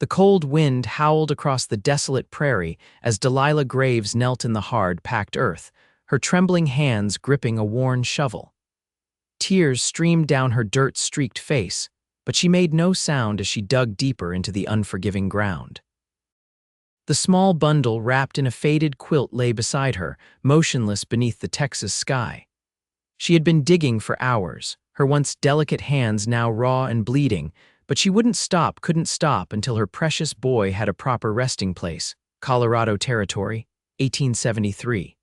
The cold wind howled across the desolate prairie as Delilah Graves knelt in the hard, packed earth, her trembling hands gripping a worn shovel. Tears streamed down her dirt-streaked face, but she made no sound as she dug deeper into the unforgiving ground. The small bundle wrapped in a faded quilt lay beside her, motionless beneath the Texas sky. She had been digging for hours, her once delicate hands now raw and bleeding, but she couldn't stop until her precious boy had a proper resting place. Colorado Territory, 1873.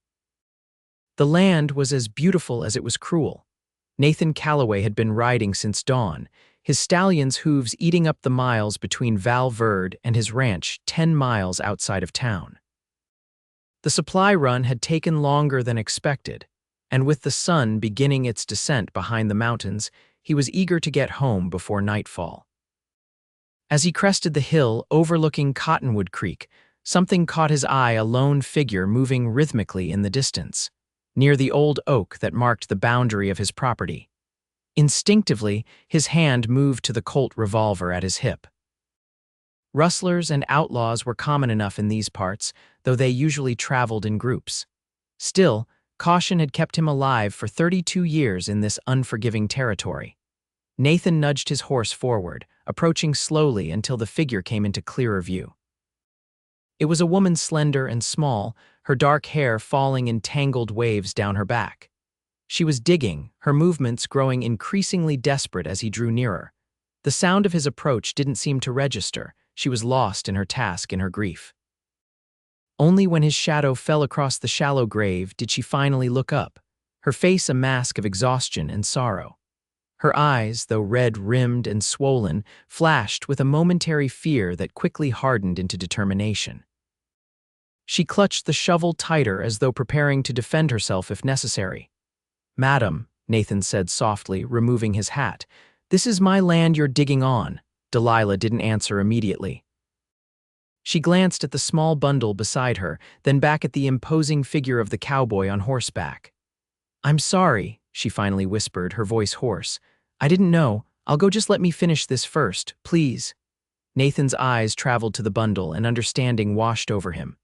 The land was as beautiful as it was cruel. Nathan Calloway had been riding since dawn, his stallion's hooves eating up the miles between Val Verde and his ranch 10 miles outside of town. The supply run had taken longer than expected, and with the sun beginning its descent behind the mountains, he was eager to get home before nightfall. As he crested the hill overlooking Cottonwood Creek, something caught his eye: a lone figure moving rhythmically in the distance, near the old oak that marked the boundary of his property. Instinctively, his hand moved to the Colt revolver at his hip. Rustlers and outlaws were common enough in these parts, though they usually traveled in groups. Still, caution had kept him alive for 32 years in this unforgiving territory. Nathan nudged his horse forward, approaching slowly until the figure came into clearer view. It was a woman, slender and small, her dark hair falling in tangled waves down her back. She was digging, her movements growing increasingly desperate as he drew nearer. The sound of his approach didn't seem to register. She was lost in her task, in her grief. Only when his shadow fell across the shallow grave did she finally look up, her face a mask of exhaustion and sorrow. Her eyes, though red-rimmed and swollen, flashed with a momentary fear that quickly hardened into determination. She clutched the shovel tighter as though preparing to defend herself if necessary. "Madam," Nathan said softly, removing his hat, "this is my land you're digging on." Delilah didn't answer immediately. She glanced at the small bundle beside her, then back at the imposing figure of the cowboy on horseback. "I'm sorry," she finally whispered, her voice hoarse. "I didn't know. I'll go, just let me finish this first, please." Nathan's eyes traveled to the bundle, and understanding washed over him.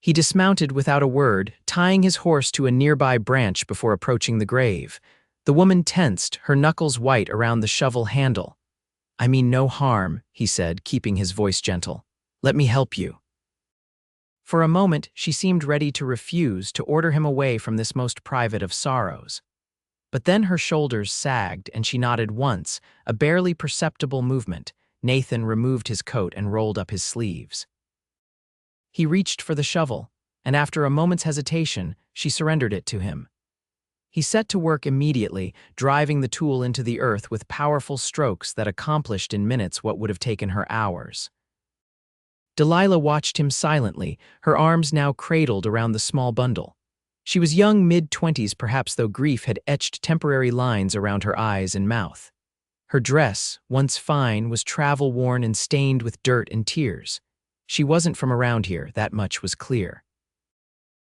He dismounted without a word, tying his horse to a nearby branch before approaching the grave. The woman tensed, her knuckles white around the shovel handle. "I mean no harm," he said, keeping his voice gentle. "Let me help you." For a moment, she seemed ready to refuse, to order him away from this most private of sorrows. But then her shoulders sagged, and she nodded once, a barely perceptible movement. Nathan removed his coat and rolled up his sleeves. He reached for the shovel, and after a moment's hesitation, she surrendered it to him. He set to work immediately, driving the tool into the earth with powerful strokes that accomplished in minutes what would have taken her hours. Delilah watched him silently, her arms now cradled around the small bundle. She was young, mid-20s perhaps, though grief had etched temporary lines around her eyes and mouth. Her dress, once fine, was travel-worn and stained with dirt and tears. She wasn't from around here, that much was clear.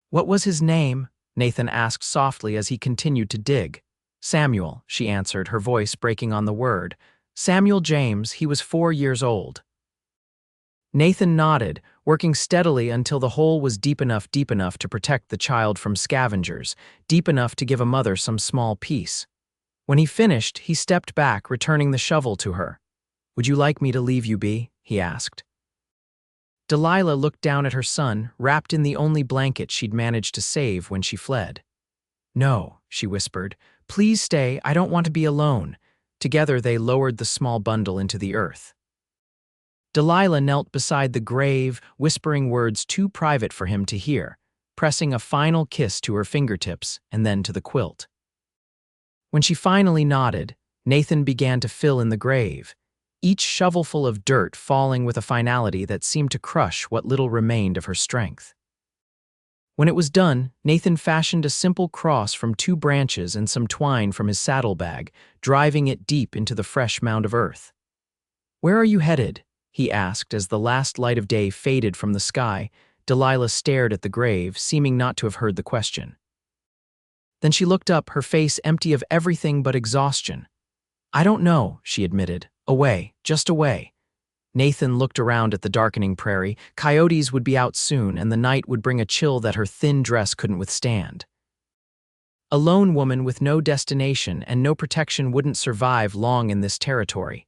"What was his name?" Nathan asked softly as he continued to dig. "Samuel," she answered, her voice breaking on the word. "Samuel James, he was 4 years old." Nathan nodded, working steadily until the hole was deep enough to protect the child from scavengers, deep enough to give a mother some small peace. When he finished, he stepped back, returning the shovel to her. "Would you like me to leave you be?" he asked. Delilah looked down at her son, wrapped in the only blanket she'd managed to save when she fled. "No," she whispered. "Please stay, I don't want to be alone." Together they lowered the small bundle into the earth. Delilah knelt beside the grave, whispering words too private for him to hear, pressing a final kiss to her fingertips and then to the quilt. When she finally nodded, Nathan began to fill in the grave, each shovelful of dirt falling with a finality that seemed to crush what little remained of her strength. When it was done, Nathan fashioned a simple cross from 2 branches and some twine from his saddlebag, driving it deep into the fresh mound of earth. "Where are you headed?" he asked as the last light of day faded from the sky. Delilah stared at the grave, seeming not to have heard the question. Then she looked up, her face empty of everything but exhaustion. "I don't know," she admitted. "Away, just away." Nathan looked around at the darkening prairie. Coyotes would be out soon, and the night would bring a chill that her thin dress couldn't withstand. A lone woman with no destination and no protection wouldn't survive long in this territory.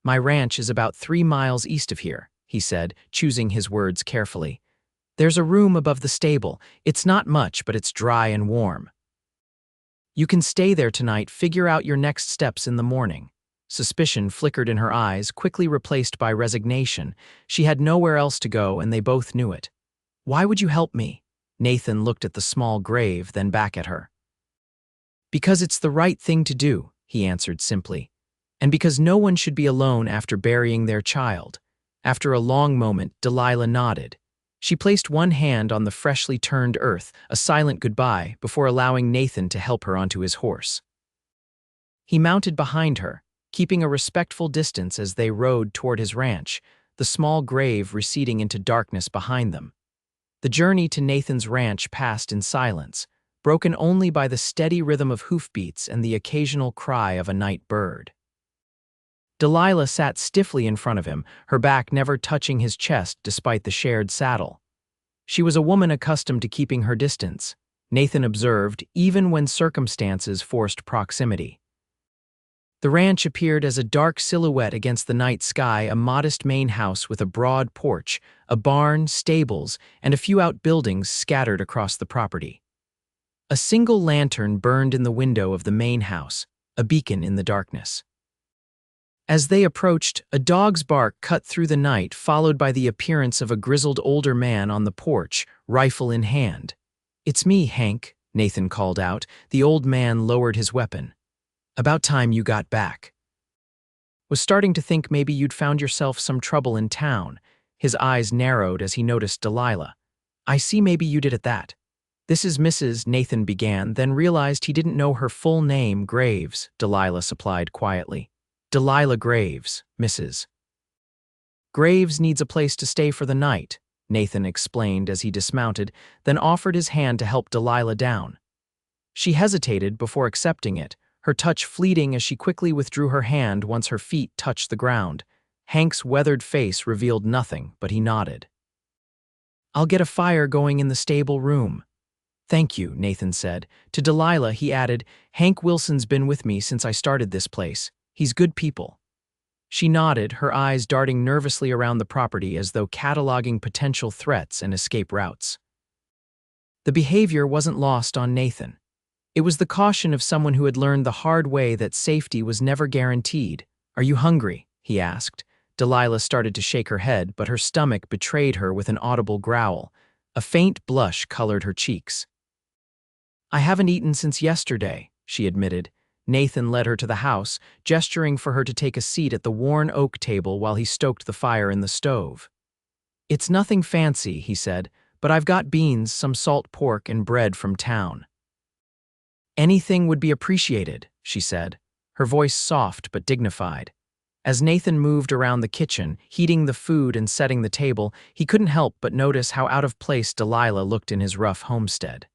"My ranch is about 3 miles east of here," he said, choosing his words carefully. "There's a room above the stable. It's not much, but it's dry and warm. You can stay there tonight, figure out your next steps in the morning." Suspicion flickered in her eyes, quickly replaced by resignation. She had nowhere else to go, and they both knew it. "Why would you help me?" Nathan looked at the small grave, then back at her. "Because it's the right thing to do," he answered simply. "And because no one should be alone after burying their child." After a long moment, Delilah nodded. She placed one hand on the freshly turned earth, a silent goodbye, before allowing Nathan to help her onto his horse. He mounted behind her, keeping a respectful distance as they rode toward his ranch, the small grave receding into darkness behind them. The journey to Nathan's ranch passed in silence, broken only by the steady rhythm of hoofbeats and the occasional cry of a night bird. Delilah sat stiffly in front of him, her back never touching his chest despite the shared saddle. She was a woman accustomed to keeping her distance, Nathan observed, even when circumstances forced proximity. The ranch appeared as a dark silhouette against the night sky, a modest main house with a broad porch, a barn, stables, and a few outbuildings scattered across the property. A single lantern burned in the window of the main house, a beacon in the darkness. As they approached, a dog's bark cut through the night, followed by the appearance of a grizzled older man on the porch, rifle in hand. "It's me, Hank," Nathan called out. The old man lowered his weapon. "About time you got back. Was starting to think maybe you'd found yourself some trouble in town." His eyes narrowed as he noticed Delilah. "I see maybe you did at that." "This is Mrs." Nathan began, then realized he didn't know her full name. "Graves," Delilah supplied quietly. "Delilah Graves, Mrs. Graves needs a place to stay for the night," Nathan explained as he dismounted, then offered his hand to help Delilah down. She hesitated before accepting it, her touch fleeting as she quickly withdrew her hand once her feet touched the ground. Hank's weathered face revealed nothing, but he nodded. "I'll get a fire going in the stable room." "Thank you," Nathan said. To Delilah, he added, "Hank Wilson's been with me since I started this place. He's good people." She nodded, her eyes darting nervously around the property as though cataloging potential threats and escape routes. The behavior wasn't lost on Nathan. It was the caution of someone who had learned the hard way that safety was never guaranteed. "Are you hungry?" he asked. Delilah started to shake her head, but her stomach betrayed her with an audible growl. A faint blush colored her cheeks. "I haven't eaten since yesterday," she admitted. Nathan led her to the house, gesturing for her to take a seat at the worn oak table while he stoked the fire in the stove. "It's nothing fancy," he said, "but I've got beans, some salt pork, and bread from town." "Anything would be appreciated," she said, her voice soft but dignified. As Nathan moved around the kitchen, heating the food and setting the table, he couldn't help but notice how out of place Delilah looked in his rough homestead.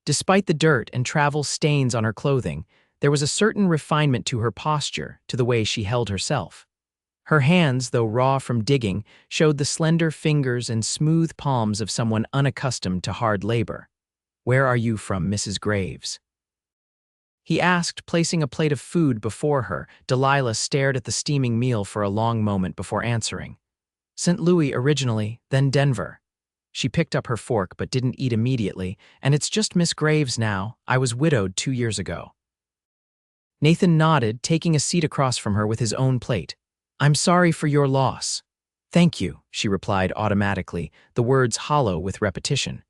Despite the dirt and travel stains on her clothing, there was a certain refinement to her posture, to the way she held herself. Her hands, though raw from digging, showed the slender fingers and smooth palms of someone unaccustomed to hard labor. "Where are you from, Mrs. Graves?" he asked, placing a plate of food before her. Delilah stared at the steaming meal for a long moment before answering. "St. Louis originally, then Denver." She picked up her fork but didn't eat immediately. "And it's just Miss Graves now. I was widowed 2 years ago." Nathan nodded, taking a seat across from her with his own plate. "I'm sorry for your loss." "Thank you," she replied automatically, the words hollow with repetition.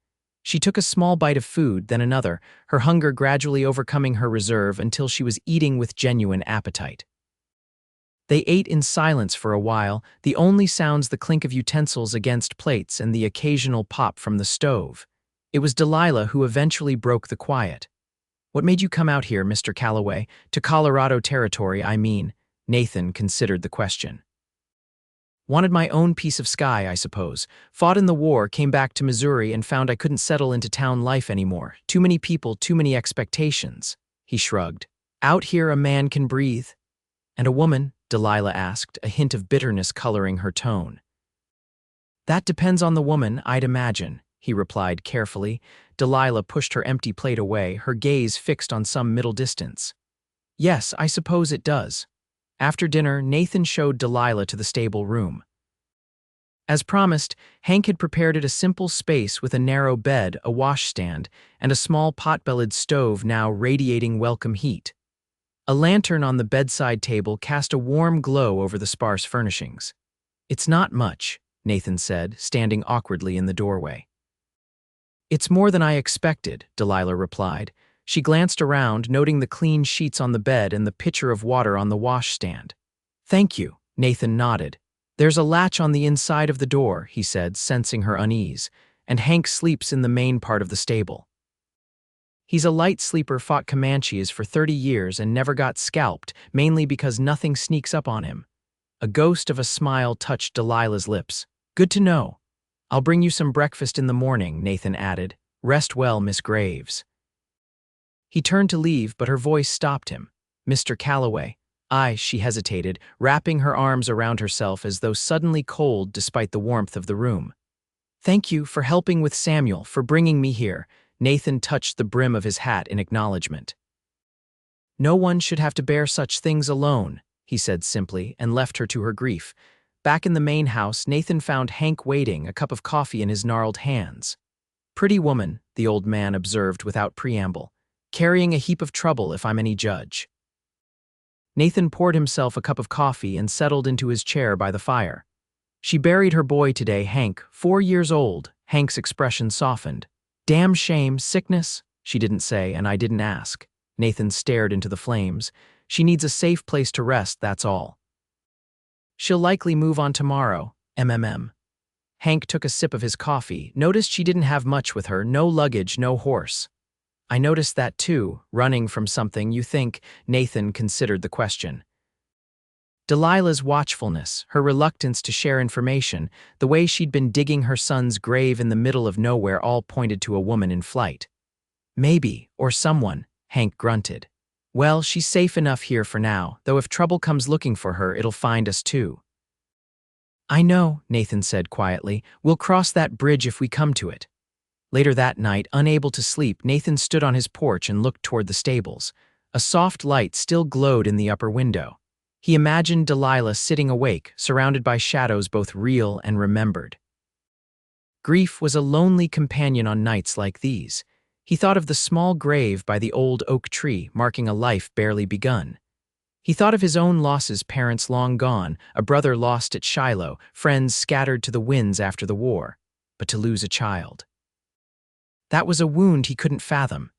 She took a small bite of food, then another, her hunger gradually overcoming her reserve until she was eating with genuine appetite. They ate in silence for a while, the only sounds the clink of utensils against plates and the occasional pop from the stove. It was Delilah who eventually broke the quiet. "What made you come out here, Mr. Calloway? To Colorado territory, I mean." Nathan considered the question. "Wanted my own piece of sky, I suppose. Fought in the war, came back to Missouri, and found I couldn't settle into town life anymore. Too many people, too many expectations." He shrugged. "Out here a man can breathe." "And a woman," Delilah asked, a hint of bitterness coloring her tone. That depends on the woman, I'd imagine, he replied carefully. Delilah pushed her empty plate away, her gaze fixed on some middle distance. Yes, I suppose it does. After dinner, Nathan showed Delilah to the stable room. As promised, Hank had prepared it a simple space with a narrow bed, a washstand, and a small pot-bellied stove now radiating welcome heat. A lantern on the bedside table cast a warm glow over the sparse furnishings. It's not much, Nathan said, standing awkwardly in the doorway. It's more than I expected, Delilah replied. She glanced around, noting the clean sheets on the bed and the pitcher of water on the washstand. Thank you, Nathan nodded. There's a latch on the inside of the door, he said, sensing her unease, and Hank sleeps in the main part of the stable. He's a light sleeper, fought Comanches for 30 years and never got scalped, mainly because nothing sneaks up on him. A ghost of a smile touched Delilah's lips. Good to know. I'll bring you some breakfast in the morning, Nathan added. Rest well, Miss Graves. He turned to leave, but her voice stopped him. Mr. Calloway. She hesitated, wrapping her arms around herself as though suddenly cold despite the warmth of the room. Thank you for helping with Samuel, for bringing me here. Nathan touched the brim of his hat in acknowledgement. No one should have to bear such things alone, he said simply, and left her to her grief. Back in the main house, Nathan found Hank waiting, a cup of coffee in his gnarled hands. Pretty woman, the old man observed without preamble. Carrying a heap of trouble, if I'm any judge. Nathan poured himself a cup of coffee and settled into his chair by the fire. She buried her boy today, Hank, 4 years old. Hank's expression softened. Damn shame, sickness? She didn't say, and I didn't ask. Nathan stared into the flames. She needs a safe place to rest, that's all. She'll likely move on tomorrow, MMM. Hank took a sip of his coffee, noticed she didn't have much with her, no luggage, no horse. I noticed that too, running from something, you think. Nathan considered the question. Delilah's watchfulness, her reluctance to share information, the way she'd been digging her son's grave in the middle of nowhere all pointed to a woman in flight. Maybe, or someone, Hank grunted. Well, she's safe enough here for now, though if trouble comes looking for her, it'll find us too. I know, Nathan said quietly. We'll cross that bridge if we come to it. Later that night, unable to sleep, Nathan stood on his porch and looked toward the stables. A soft light still glowed in the upper window. He imagined Delilah sitting awake, surrounded by shadows both real and remembered. Grief was a lonely companion on nights like these. He thought of the small grave by the old oak tree, marking a life barely begun. He thought of his own losses, parents long gone, a brother lost at Shiloh, friends scattered to the winds after the war. But to lose a child. That was a wound he couldn't fathom.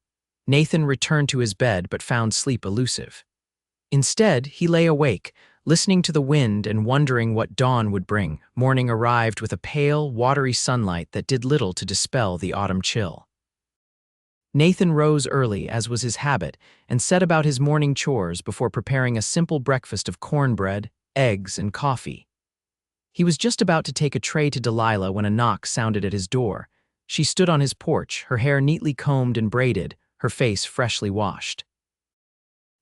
Nathan returned to his bed but found sleep elusive. Instead, he lay awake, listening to the wind and wondering what dawn would bring. Morning arrived with a pale, watery sunlight that did little to dispel the autumn chill. Nathan rose early, as was his habit, and set about his morning chores before preparing a simple breakfast of cornbread, eggs, and coffee. He was just about to take a tray to Delilah when a knock sounded at his door. She stood on his porch, her hair neatly combed and braided, her face freshly washed.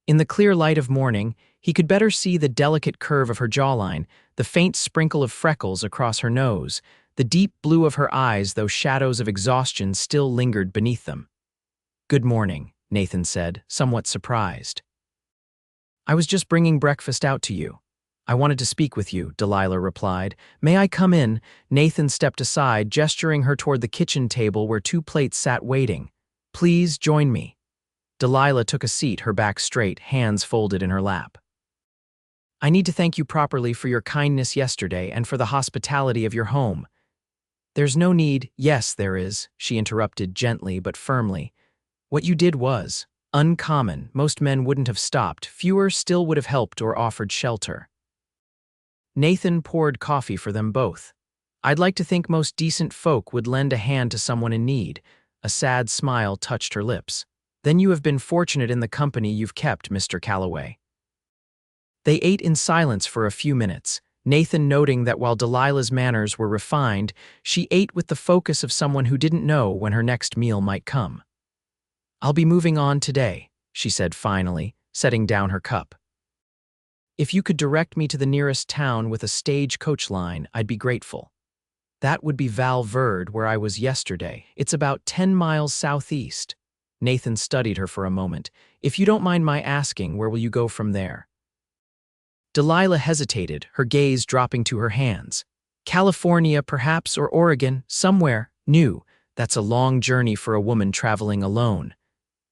In the clear light of morning, he could better see the delicate curve of her jawline, the faint sprinkle of freckles across her nose, the deep blue of her eyes, though shadows of exhaustion still lingered beneath them. Good morning, Nathan said, somewhat surprised. I was just bringing breakfast out to you. I wanted to speak with you, Delilah replied. May I come in? Nathan stepped aside, gesturing her toward the kitchen table where 2 plates sat waiting. Please join me. Delilah took a seat, her back straight, hands folded in her lap. I need to thank you properly for your kindness yesterday and for the hospitality of your home. There's no need. Yes, there is, she interrupted gently but firmly. What you did was uncommon. Most men wouldn't have stopped. Fewer still would have helped or offered shelter. Nathan poured coffee for them both. I'd like to think most decent folk would lend a hand to someone in need. A sad smile touched her lips. Then you have been fortunate in the company you've kept, Mr. Calloway. They ate in silence for a few minutes, Nathan noting that while Delilah's manners were refined, she ate with the focus of someone who didn't know when her next meal might come. I'll be moving on today, she said finally, setting down her cup. If you could direct me to the nearest town with a stagecoach line, I'd be grateful. That would be Val Verde, where I was yesterday. It's about 10 miles southeast. Nathan studied her for a moment. If you don't mind my asking, where will you go from there? Delilah hesitated, her gaze dropping to her hands. California, perhaps, or Oregon, somewhere new. That's a long journey for a woman traveling alone.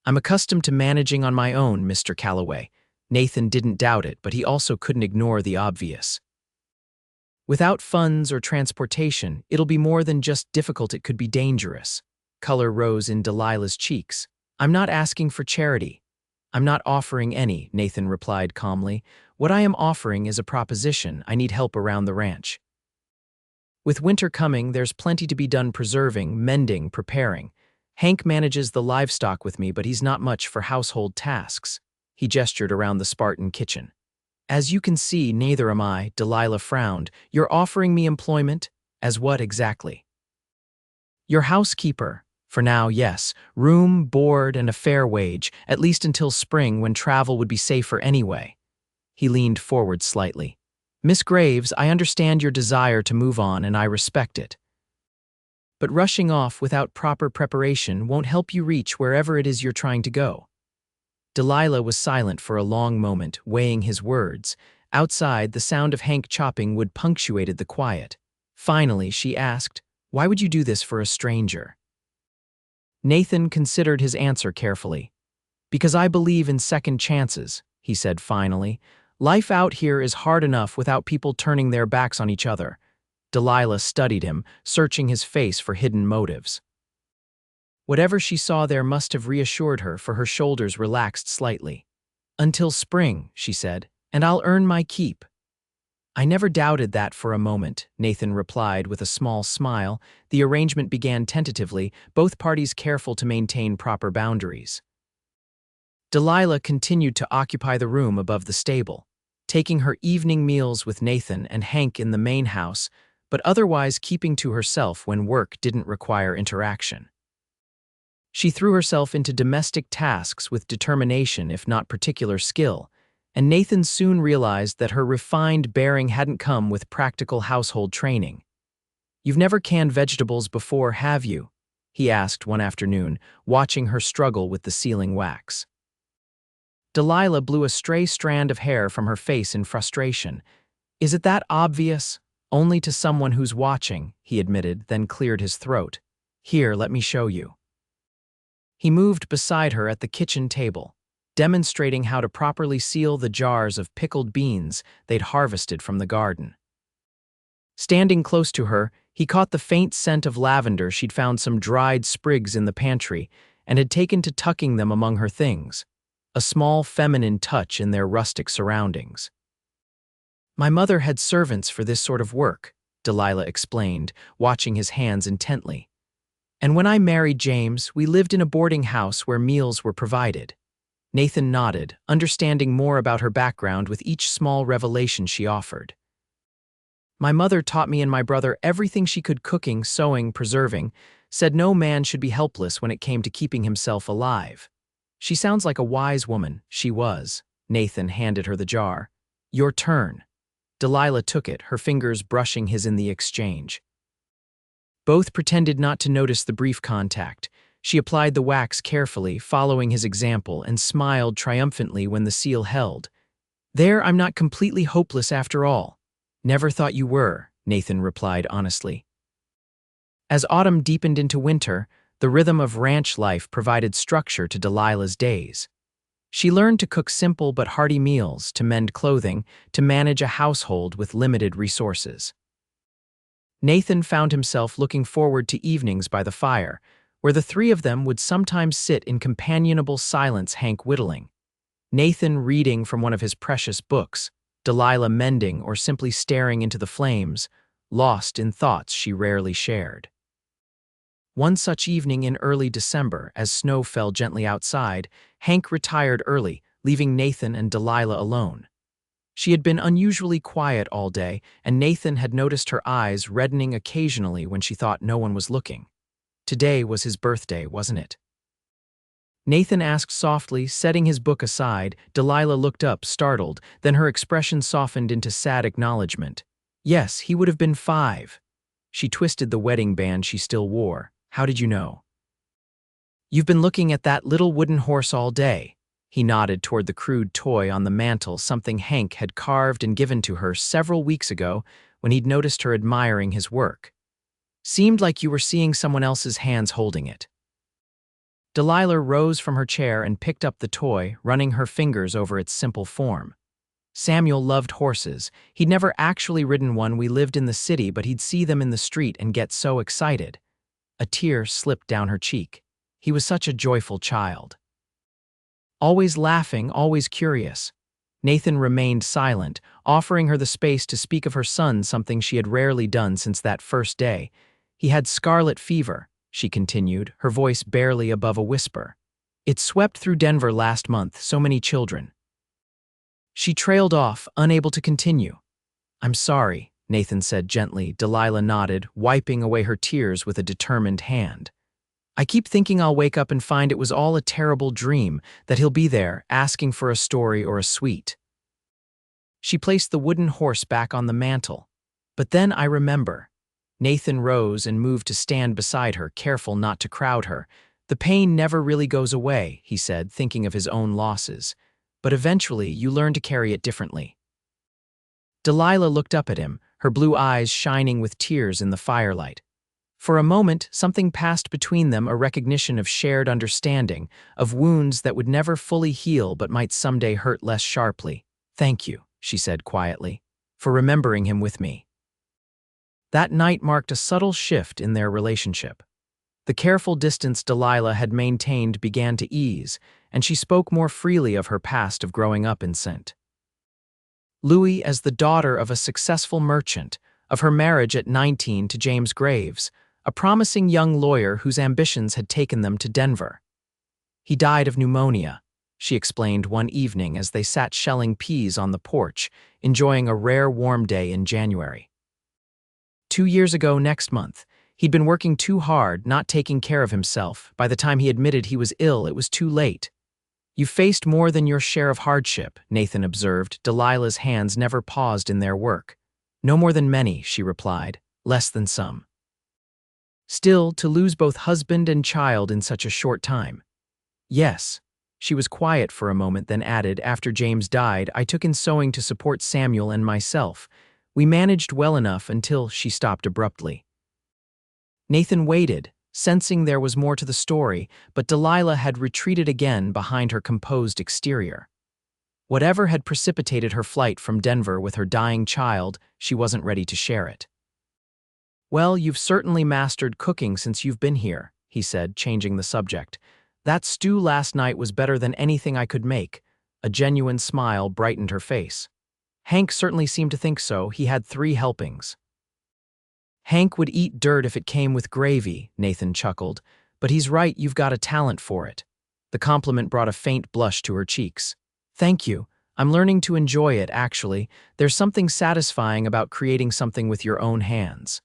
I'm accustomed to managing on my own, Mr. Calloway. Nathan didn't doubt it, but he also couldn't ignore the obvious. Without funds or transportation, it'll be more than just difficult, it could be dangerous. Color rose in Delilah's cheeks. I'm not asking for charity. I'm not offering any, Nathan replied calmly. What I am offering is a proposition. I need help around the ranch. With winter coming, there's plenty to be done preserving, mending, preparing. Hank manages the livestock with me, but he's not much for household tasks. He gestured around the Spartan kitchen. As you can see, neither am I, Delilah frowned. You're offering me employment? As what exactly? Your housekeeper. For now, yes. Room, board, and a fair wage, at least until spring when travel would be safer anyway. He leaned forward slightly. Miss Graves, I understand your desire to move on and I respect it. But rushing off without proper preparation won't help you reach wherever it is you're trying to go. Delilah was silent for a long moment, weighing his words. Outside, the sound of Hank chopping wood punctuated the quiet. Finally, she asked, Why would you do this for a stranger? Nathan considered his answer carefully. Because I believe in second chances, he said finally. Life out here is hard enough without people turning their backs on each other. Delilah studied him, searching his face for hidden motives. Whatever she saw there must have reassured her, for her shoulders relaxed slightly. Until spring, she said, and I'll earn my keep. I never doubted that for a moment, Nathan replied with a small smile. The arrangement began tentatively, both parties careful to maintain proper boundaries. Delilah continued to occupy the room above the stable, taking her evening meals with Nathan and Hank in the main house, but otherwise keeping to herself when work didn't require interaction. She threw herself into domestic tasks with determination, if not particular skill, and Nathan soon realized that her refined bearing hadn't come with practical household training. You've never canned vegetables before, have you? He asked one afternoon, watching her struggle with the sealing wax. Delilah blew a stray strand of hair from her face in frustration. Is it that obvious? Only to someone who's watching, he admitted, then cleared his throat. Here, let me show you. He moved beside her at the kitchen table, demonstrating how to properly seal the jars of pickled beans they'd harvested from the garden. Standing close to her, he caught the faint scent of lavender. She'd found some dried sprigs in the pantry and had taken to tucking them among her things, a small feminine touch in their rustic surroundings. My mother had servants for this sort of work, Delilah explained, watching his hands intently. And when I married James, we lived in a boarding house where meals were provided. Nathan nodded, understanding more about her background with each small revelation she offered. My mother taught me and my brother everything she could: cooking, sewing, preserving, said no man should be helpless when it came to keeping himself alive. She sounds like a wise woman. She was. Nathan handed her the jar. Your turn. Delilah took it, her fingers brushing his in the exchange. Both pretended not to notice the brief contact. She applied the wax carefully, following his example, and smiled triumphantly when the seal held. There, I'm not completely hopeless after all. Never thought you were, Nathan replied honestly. As autumn deepened into winter, the rhythm of ranch life provided structure to Delilah's days. She learned to cook simple but hearty meals, to mend clothing, to manage a household with limited resources. Nathan found himself looking forward to evenings by the fire, where the three of them would sometimes sit in companionable silence, Hank whittling, Nathan reading from one of his precious books, Delilah mending or simply staring into the flames, lost in thoughts she rarely shared. One such evening in early December, as snow fell gently outside, Hank retired early, leaving Nathan and Delilah alone. She had been unusually quiet all day, and Nathan had noticed her eyes reddening occasionally when she thought no one was looking. Today was his birthday, wasn't it? Nathan asked softly, setting his book aside. Delilah looked up, startled, then her expression softened into sad acknowledgement. Yes, he would have been 5. She twisted the wedding band she still wore. How did you know? You've been looking at that little wooden horse all day. He nodded toward the crude toy on the mantel, something Hank had carved and given to her several weeks ago when he'd noticed her admiring his work. Seemed like you were seeing someone else's hands holding it. Delilah rose from her chair and picked up the toy, running her fingers over its simple form. Samuel loved horses. He'd never actually ridden one. We lived in the city, but he'd see them in the street and get so excited. A tear slipped down her cheek. He was such a joyful child. Always laughing, always curious. Nathan remained silent, offering her the space to speak of her son, something she had rarely done since that first day. He had scarlet fever, she continued, her voice barely above a whisper. It swept through Denver last month, so many children. She trailed off, unable to continue. I'm sorry, Nathan said gently. Delilah nodded, wiping away her tears with a determined hand. I keep thinking I'll wake up and find it was all a terrible dream, that he'll be there, asking for a story or a sweet. She placed the wooden horse back on the mantel. But then I remember. Nathan rose and moved to stand beside her, careful not to crowd her. The pain never really goes away, he said, thinking of his own losses. But eventually you learn to carry it differently. Delilah looked up at him, her blue eyes shining with tears in the firelight. For a moment, something passed between them, a recognition of shared understanding, of wounds that would never fully heal but might someday hurt less sharply. Thank you, she said quietly, for remembering him with me. That night marked a subtle shift in their relationship. The careful distance Delilah had maintained began to ease, and she spoke more freely of her past of growing up in St. Louis as the daughter of a successful merchant, of her marriage at 19 to James Graves, a promising young lawyer whose ambitions had taken them to Denver. He died of pneumonia, she explained one evening as they sat shelling peas on the porch, enjoying a rare warm day in January. 2 years ago next month, he'd been working too hard, not taking care of himself. By the time he admitted he was ill, it was too late. You faced more than your share of hardship, Nathan observed. Delilah's hands never paused in their work. No more than many, she replied, less than some. Still, to lose both husband and child in such a short time. Yes. She was quiet for a moment, then added, after James died, I took in sewing to support Samuel and myself. We managed well enough until she stopped abruptly. Nathan waited, sensing there was more to the story, but Delilah had retreated again behind her composed exterior. Whatever had precipitated her flight from Denver with her dying child, she wasn't ready to share it. Well, you've certainly mastered cooking since you've been here, he said, changing the subject. That stew last night was better than anything I could make. A genuine smile brightened her face. Hank certainly seemed to think so. He had 3 helpings. Hank would eat dirt if it came with gravy, Nathan chuckled. But he's right, you've got a talent for it. The compliment brought a faint blush to her cheeks. Thank you. I'm learning to enjoy it, actually. There's something satisfying about creating something with your own hands.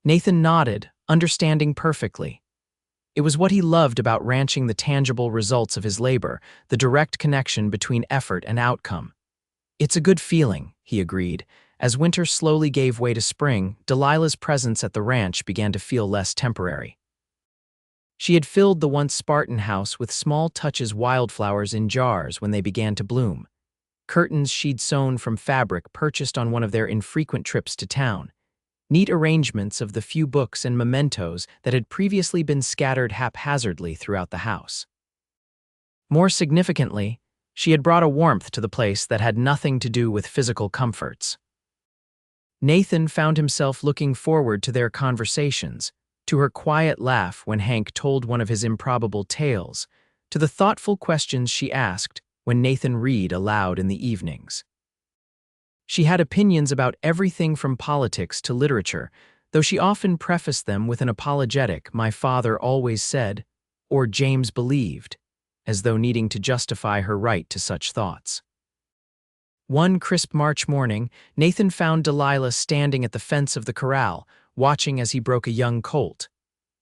Nathan nodded, understanding perfectly. It was what he loved about ranching, the tangible results of his labor, the direct connection between effort and outcome. It's a good feeling, he agreed. As winter slowly gave way to spring, Delilah's presence at the ranch began to feel less temporary. She had filled the once Spartan house with small touches, wildflowers in jars when they began to bloom. Curtains she'd sewn from fabric purchased on one of their infrequent trips to town. Neat arrangements of the few books and mementos that had previously been scattered haphazardly throughout the house. More significantly, she had brought a warmth to the place that had nothing to do with physical comforts. Nathan found himself looking forward to their conversations, to her quiet laugh when Hank told one of his improbable tales, to the thoughtful questions she asked when Nathan read aloud in the evenings. She had opinions about everything from politics to literature, though she often prefaced them with an apologetic, my father always said, or James believed, as though needing to justify her right to such thoughts. One crisp March morning, Nathan found Delilah standing at the fence of the corral, watching as he broke a young colt.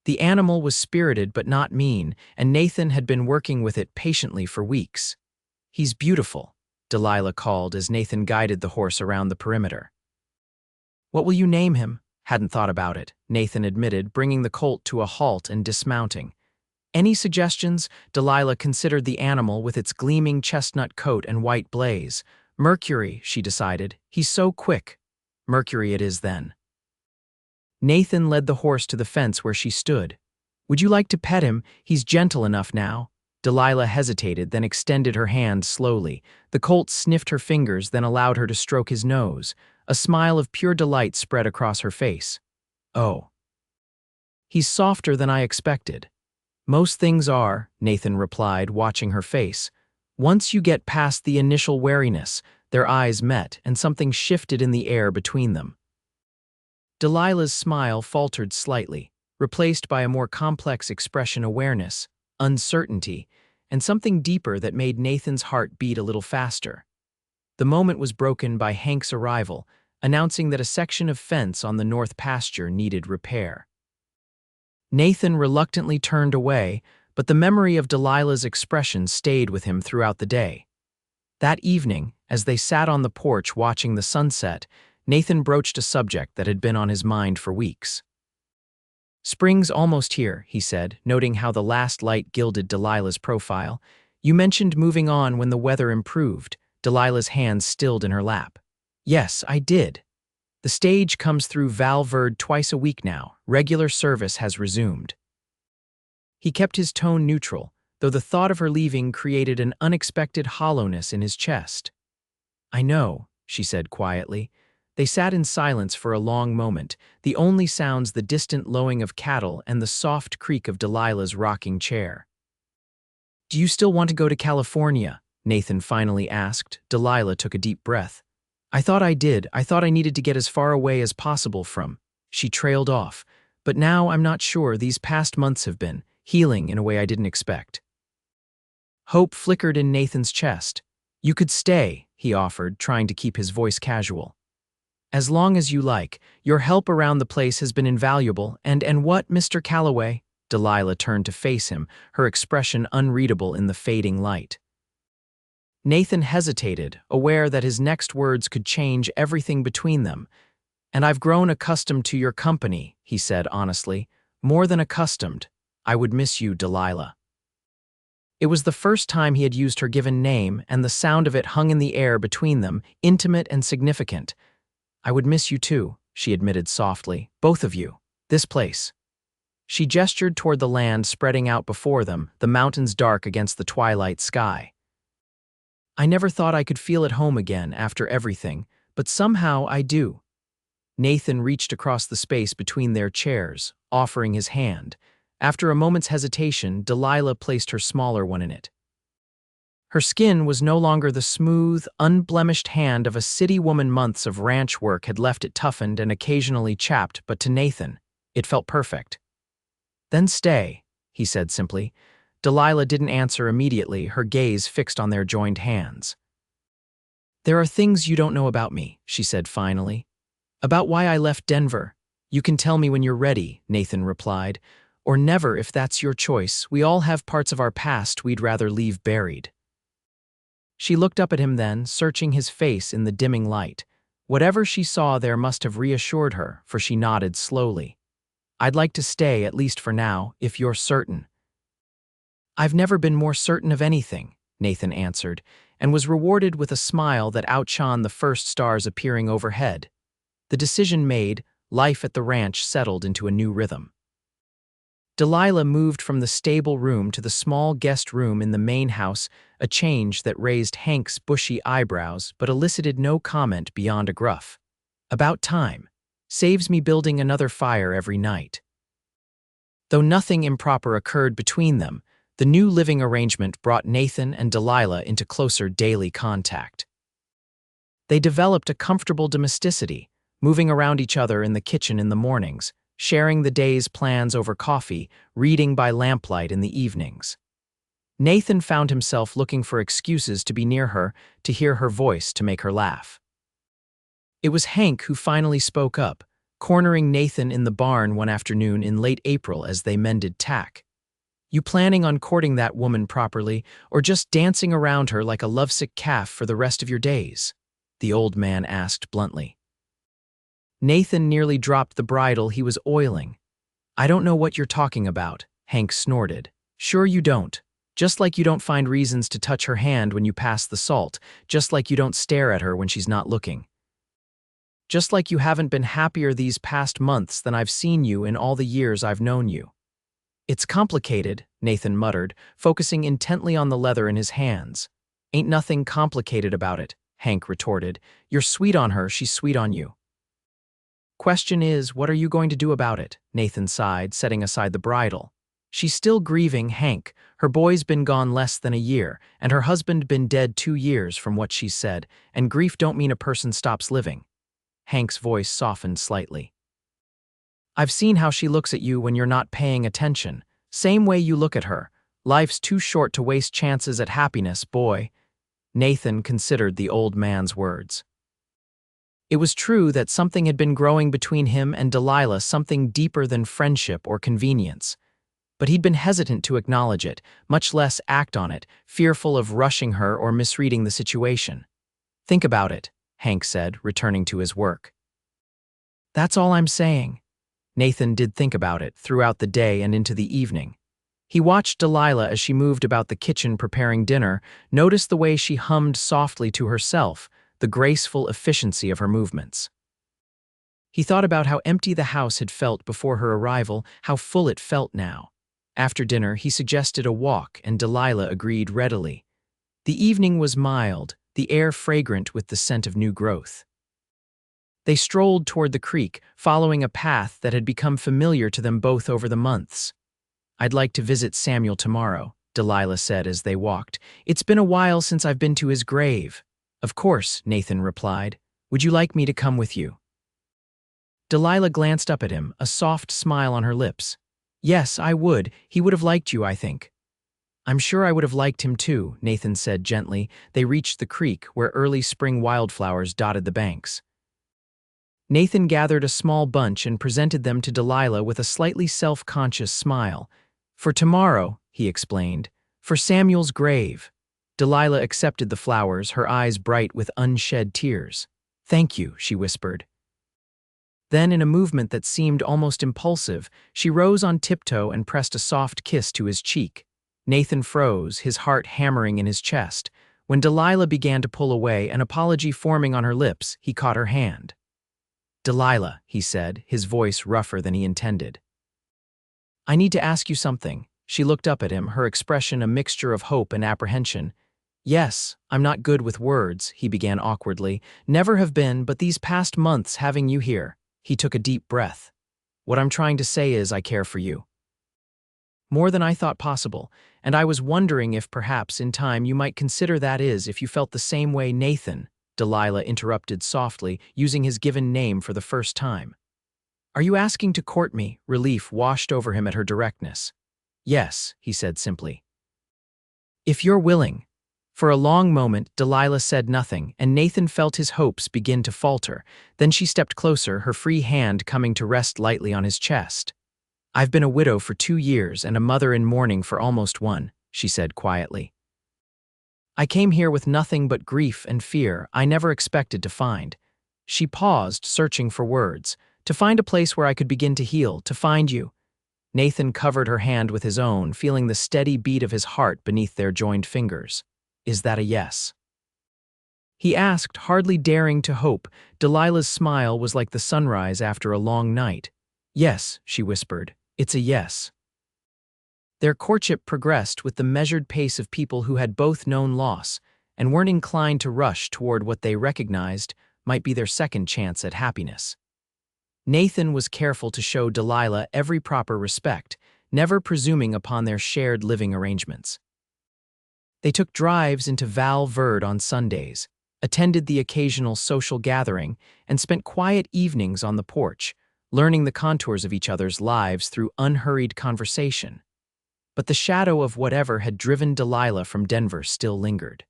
The animal was spirited but not mean, and Nathan had been working with it patiently for weeks. "He's beautiful," Delilah called as Nathan guided the horse around the perimeter. "What will you name him?" "Hadn't thought about it," Nathan admitted, bringing the colt to a halt and dismounting. "Any suggestions?" Delilah considered the animal with its gleaming chestnut coat and white blaze. "Mercury," she decided. "He's so quick." "Mercury it is then." Nathan led the horse to the fence where she stood. "Would you like to pet him? He's gentle enough now." Delilah hesitated, then extended her hand slowly. The colt sniffed her fingers, then allowed her to stroke his nose. A smile of pure delight spread across her face. "Oh. He's softer than I expected." "Most things are," Nathan replied, watching her face. "Once you get past the initial wariness." Their eyes met, and something shifted in the air between them. Delilah's smile faltered slightly, replaced by a more complex expression: awareness, uncertainty, and something deeper that made Nathan's heart beat a little faster. The moment was broken by Hank's arrival, announcing that a section of fence on the north pasture needed repair. Nathan reluctantly turned away, but the memory of Delilah's expression stayed with him throughout the day. That evening, as they sat on the porch watching the sunset, Nathan broached a subject that had been on his mind for weeks. "Spring's almost here," he said, noting how the last light gilded Delilah's profile. "You mentioned moving on when the weather improved." Delilah's hands stilled in her lap. "Yes, I did. The stage comes through Val Verde twice a week now. Regular service has resumed." He kept his tone neutral, though the thought of her leaving created an unexpected hollowness in his chest. "I know," she said quietly. They sat in silence for a long moment, the only sounds the distant lowing of cattle and the soft creak of Delilah's rocking chair. "Do you still want to go to California?" Nathan finally asked. Delilah took a deep breath. "I thought I did. I thought I needed to get as far away as possible from." She trailed off. "But now I'm not sure. These past months have been healing in a way I didn't expect." Hope flickered in Nathan's chest. "You could stay," he offered, trying to keep his voice casual. "As long as you like. Your help around the place has been invaluable. And what, Mr. Calloway?" Delilah turned to face him, her expression unreadable in the fading light. Nathan hesitated, aware that his next words could change everything between them. "And I've grown accustomed to your company," he said honestly. "More than accustomed. I would miss you, Delilah." It was the first time he had used her given name, and the sound of it hung in the air between them, intimate and significant. "I would miss you too," she admitted softly. "Both of you. This place." She gestured toward the land spreading out before them, the mountains dark against the twilight sky. "I never thought I could feel at home again after everything, but somehow I do." Nathan reached across the space between their chairs, offering his hand. After a moment's hesitation, Delilah placed her smaller one in it. Her skin was no longer the smooth, unblemished hand of a city woman. Months of ranch work had left it toughened and occasionally chapped, but to Nathan, it felt perfect. "Then stay," he said simply. Delilah didn't answer immediately, her gaze fixed on their joined hands. "There are things you don't know about me," she said finally. "About why I left Denver. You can tell me when you're ready," Nathan replied. "Or never if that's your choice. We all have parts of our past we'd rather leave buried." She looked up at him then, searching his face in the dimming light. Whatever she saw there must have reassured her, for she nodded slowly. "I'd like to stay, at least for now, if you're certain." "I've never been more certain of anything," Nathan answered, and was rewarded with a smile that outshone the first stars appearing overhead. The decision made, life at the ranch settled into a new rhythm. Delilah moved from the stable room to the small guest room in the main house, a change that raised Hank's bushy eyebrows but elicited no comment beyond a gruff. "About time. Saves me building another fire every night." Though nothing improper occurred between them, the new living arrangement brought Nathan and Delilah into closer daily contact. They developed a comfortable domesticity, moving around each other in the kitchen in the mornings, sharing the day's plans over coffee, reading by lamplight in the evenings. Nathan found himself looking for excuses to be near her, to hear her voice, to make her laugh. It was Hank who finally spoke up, cornering Nathan in the barn one afternoon in late April as they mended tack. You planning on courting that woman properly, or just dancing around her like a lovesick calf for the rest of your days? The old man asked bluntly. Nathan nearly dropped the bridle he was oiling. I don't know what you're talking about, Hank snorted. Sure you don't. Just like you don't find reasons to touch her hand when you pass the salt, just like you don't stare at her when she's not looking. Just like you haven't been happier these past months than I've seen you in all the years I've known you. It's complicated, Nathan muttered, focusing intently on the leather in his hands. Ain't nothing complicated about it, Hank retorted. You're sweet on her, she's sweet on you. Question is, what are you going to do about it? Nathan sighed, setting aside the bridle. She's still grieving Hank. Her boy's been gone less than a year, and her husband been dead 2 years from what she said, and grief don't mean a person stops living. Hank's voice softened slightly. I've seen how she looks at you when you're not paying attention. Same way you look at her. Life's too short to waste chances at happiness, boy. Nathan considered the old man's words. It was true that something had been growing between him and Delilah, something deeper than friendship or convenience. But he'd been hesitant to acknowledge it, much less act on it, fearful of rushing her or misreading the situation. Think about it, Hank said, returning to his work. That's all I'm saying. Nathan did think about it throughout the day and into the evening. He watched Delilah as she moved about the kitchen preparing dinner, noticed the way she hummed softly to herself, the graceful efficiency of her movements. He thought about how empty the house had felt before her arrival, how full it felt now. After dinner, he suggested a walk, and Delilah agreed readily. The evening was mild, the air fragrant with the scent of new growth. They strolled toward the creek, following a path that had become familiar to them both over the months. I'd like to visit Samuel tomorrow, Delilah said as they walked. It's been a while since I've been to his grave. Of course, Nathan replied. Would you like me to come with you? Delilah glanced up at him, a soft smile on her lips. Yes, I would. He would have liked you, I think. I'm sure I would have liked him too, Nathan said gently. They reached the creek, where early spring wildflowers dotted the banks. Nathan gathered a small bunch and presented them to Delilah with a slightly self-conscious smile. For tomorrow, he explained. For Samuel's grave. Delilah accepted the flowers, her eyes bright with unshed tears. Thank you, she whispered. Then, in a movement that seemed almost impulsive, she rose on tiptoe and pressed a soft kiss to his cheek. Nathan froze, his heart hammering in his chest. When Delilah began to pull away, an apology forming on her lips, he caught her hand. Delilah, he said, his voice rougher than he intended. I need to ask you something. She looked up at him, her expression a mixture of hope and apprehension. Yes, I'm not good with words, he began awkwardly. Never have been, but these past months having you here. He took a deep breath. What I'm trying to say is I care for you. More than I thought possible, and I was wondering if perhaps in time you might consider that is if you felt the same way. Nathan, Delilah interrupted softly, using his given name for the first time. Are you asking to court me? Relief washed over him at her directness. Yes, he said simply. If you're willing. For a long moment, Delilah said nothing, and Nathan felt his hopes begin to falter. Then she stepped closer, her free hand coming to rest lightly on his chest. I've been a widow for 2 years and a mother in mourning for almost 1, she said quietly. I came here with nothing but grief and fear I never expected to find. She paused, searching for words. To find a place where I could begin to heal, to find you. Nathan covered her hand with his own, feeling the steady beat of his heart beneath their joined fingers. Is that a yes? He asked, hardly daring to hope. Delilah's smile was like the sunrise after a long night. Yes, she whispered. It's a yes. Their courtship progressed with the measured pace of people who had both known loss and weren't inclined to rush toward what they recognized might be their second chance at happiness. Nathan was careful to show Delilah every proper respect, never presuming upon their shared living arrangements. They took drives into Val Verde on Sundays, attended the occasional social gathering, and spent quiet evenings on the porch, learning the contours of each other's lives through unhurried conversation. But the shadow of whatever had driven Delilah from Denver still lingered.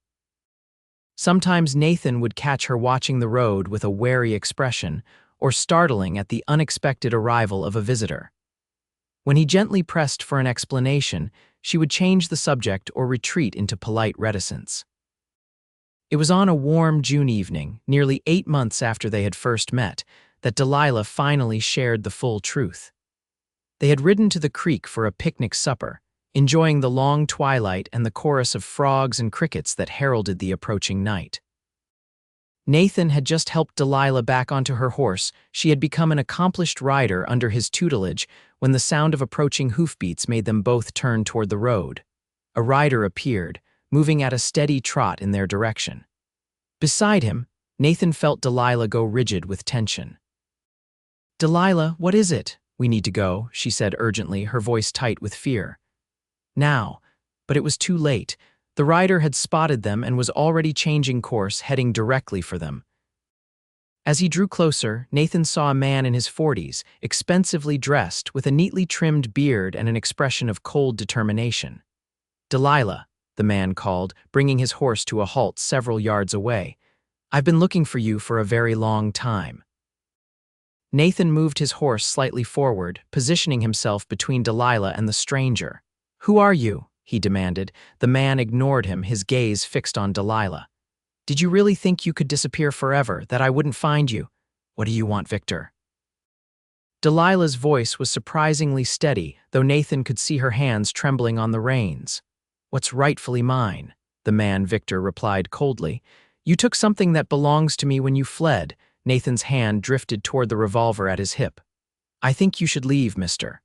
Sometimes Nathan would catch her watching the road with a wary expression, or startling at the unexpected arrival of a visitor. When he gently pressed for an explanation, she would change the subject or retreat into polite reticence. It was on a warm June evening, nearly 8 months after they had first met, that Delilah finally shared the full truth. They had ridden to the creek for a picnic supper, enjoying the long twilight and the chorus of frogs and crickets that heralded the approaching night. Nathan had just helped Delilah back onto her horse. She had become an accomplished rider under his tutelage when the sound of approaching hoofbeats made them both turn toward the road. A rider appeared, moving at a steady trot in their direction. Beside him, Nathan felt Delilah go rigid with tension. "Delilah, what is it? We need to go," she said urgently, her voice tight with fear. Now, but it was too late. The rider had spotted them and was already changing course, heading directly for them. As he drew closer, Nathan saw a man in his 40s, expensively dressed, with a neatly trimmed beard and an expression of cold determination. "Delilah," the man called, bringing his horse to a halt several yards away. "I've been looking for you for a very long time." Nathan moved his horse slightly forward, positioning himself between Delilah and the stranger. "Who are you?" he demanded. The man ignored him, his gaze fixed on Delilah. "Did you really think you could disappear forever, that I wouldn't find you? What do you want, Victor?" Delilah's voice was surprisingly steady, though Nathan could see her hands trembling on the reins. "What's rightfully mine?" the man Victor replied coldly. "You took something that belongs to me when you fled." Nathan's hand drifted toward the revolver at his hip. "I think you should leave, mister."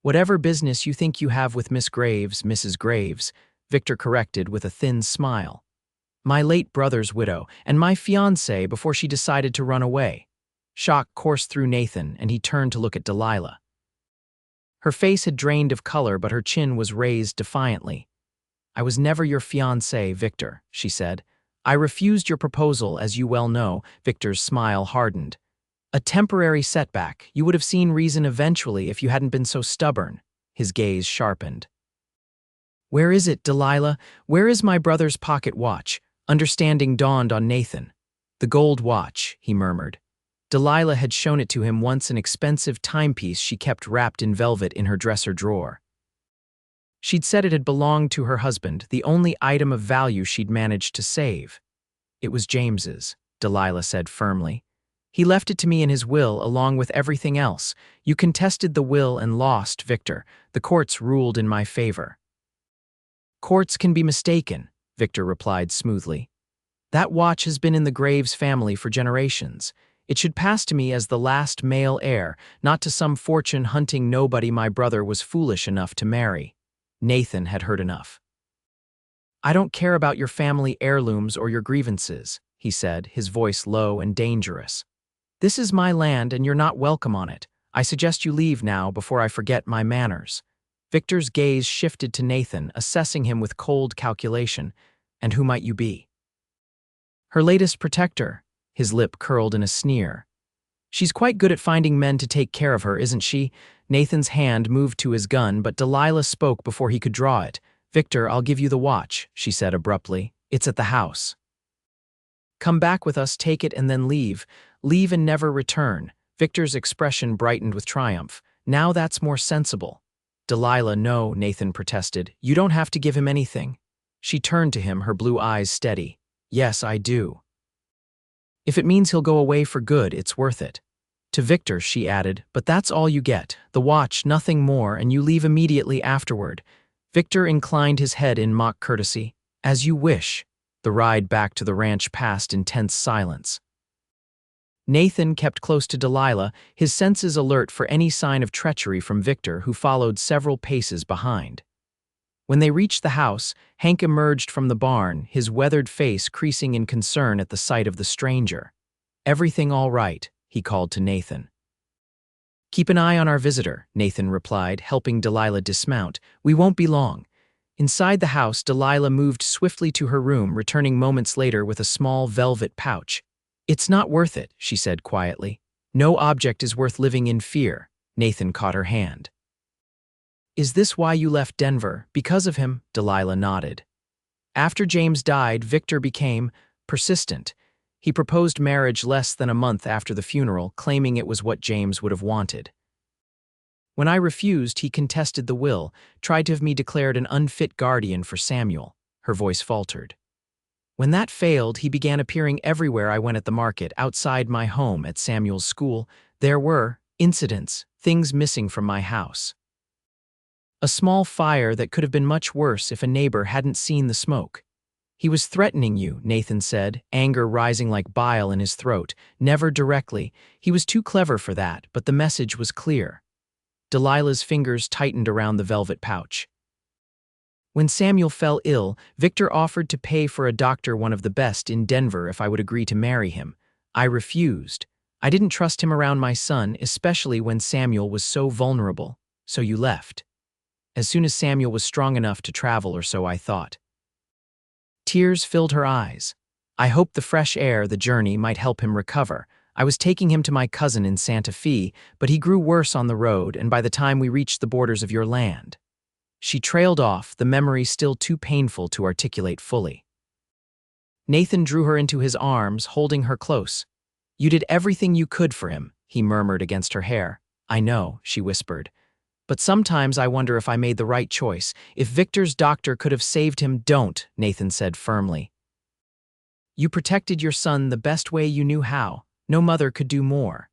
"Whatever business you think you have with Miss Graves, Mrs. Graves," Victor corrected with a thin smile. "My late brother's widow, and my fiancée before she decided to run away." Shock coursed through Nathan, and he turned to look at Delilah. Her face had drained of color, but her chin was raised defiantly. "I was never your fiancé, Victor," she said. "I refused your proposal, as you well know." Victor's smile hardened. "A temporary setback. You would have seen reason eventually if you hadn't been so stubborn." His gaze sharpened. "Where is it, Delilah? Where is my brother's pocket watch?" Understanding dawned on Nathan. "The gold watch," he murmured. Delilah had shown it to him once, an expensive timepiece she kept wrapped in velvet in her dresser drawer. She'd said it had belonged to her husband, the only item of value she'd managed to save. "It was James's," Delilah said firmly. "He left it to me in his will along with everything else. You contested the will and lost, Victor. The courts ruled in my favor." "Courts can be mistaken," Victor replied smoothly. "That watch has been in the Graves family for generations. It should pass to me as the last male heir, not to some fortune-hunting nobody my brother was foolish enough to marry." Nathan had heard enough. "I don't care about your family heirlooms or your grievances," he said, his voice low and dangerous. "This is my land and you're not welcome on it. I suggest you leave now before I forget my manners." Victor's gaze shifted to Nathan, assessing him with cold calculation. "And who might you be?" "Her latest protector." His lip curled in a sneer. "She's quite good at finding men to take care of her, isn't she?" Nathan's hand moved to his gun, but Delilah spoke before he could draw it. "Victor, I'll give you the watch," she said abruptly. "It's at the house. Come back with us, take it, and then leave. Leave and never return." Victor's expression brightened with triumph. "Now that's more sensible." "Delilah, no," Nathan protested. "You don't have to give him anything." She turned to him, her blue eyes steady. "Yes, I do. If it means he'll go away for good, it's worth it." To Victor, she added, "But that's all you get. The watch, nothing more, and you leave immediately afterward." Victor inclined his head in mock courtesy. "As you wish." The ride back to the ranch passed in tense silence. Nathan kept close to Delilah, his senses alert for any sign of treachery from Victor, who followed several paces behind. When they reached the house, Hank emerged from the barn, his weathered face creasing in concern at the sight of the stranger. "Everything all right?" he called to Nathan. "Keep an eye on our visitor," Nathan replied, helping Delilah dismount. "We won't be long." Inside the house, Delilah moved swiftly to her room, returning moments later with a small velvet pouch. "It's not worth it," she said quietly. "No object is worth living in fear." Nathan caught her hand. "Is this why you left Denver? Because of him?" Delilah nodded. "After James died, Victor became persistent. He proposed marriage less than a month after the funeral, claiming it was what James would have wanted. When I refused, he contested the will, tried to have me declared an unfit guardian for Samuel. Her voice faltered. When that failed, he began appearing everywhere I went at the market, outside my home, at Samuel's school. There were incidents, things missing from my house. A small fire that could have been much worse if a neighbor hadn't seen the smoke. He was threatening you, Nathan said, anger rising like bile in his throat. Never directly. He was too clever for that, but the message was clear. Delilah's fingers tightened around the velvet pouch. When Samuel fell ill, Victor offered to pay for a doctor, one of the best in Denver, if I would agree to marry him. I refused. I didn't trust him around my son, especially when Samuel was so vulnerable. So you left. As soon as Samuel was strong enough to travel, or so I thought. Tears filled her eyes. I hoped the fresh air, the journey, might help him recover. I was taking him to my cousin in Santa Fe, but he grew worse on the road, and by the time we reached the borders of your land. She trailed off, the memory still too painful to articulate fully. Nathan drew her into his arms, holding her close. You did everything you could for him, he murmured against her hair. I know, she whispered. But sometimes I wonder if I made the right choice. If Victor's doctor could have saved him, don't, Nathan said firmly. You protected your son the best way you knew how. No mother could do more.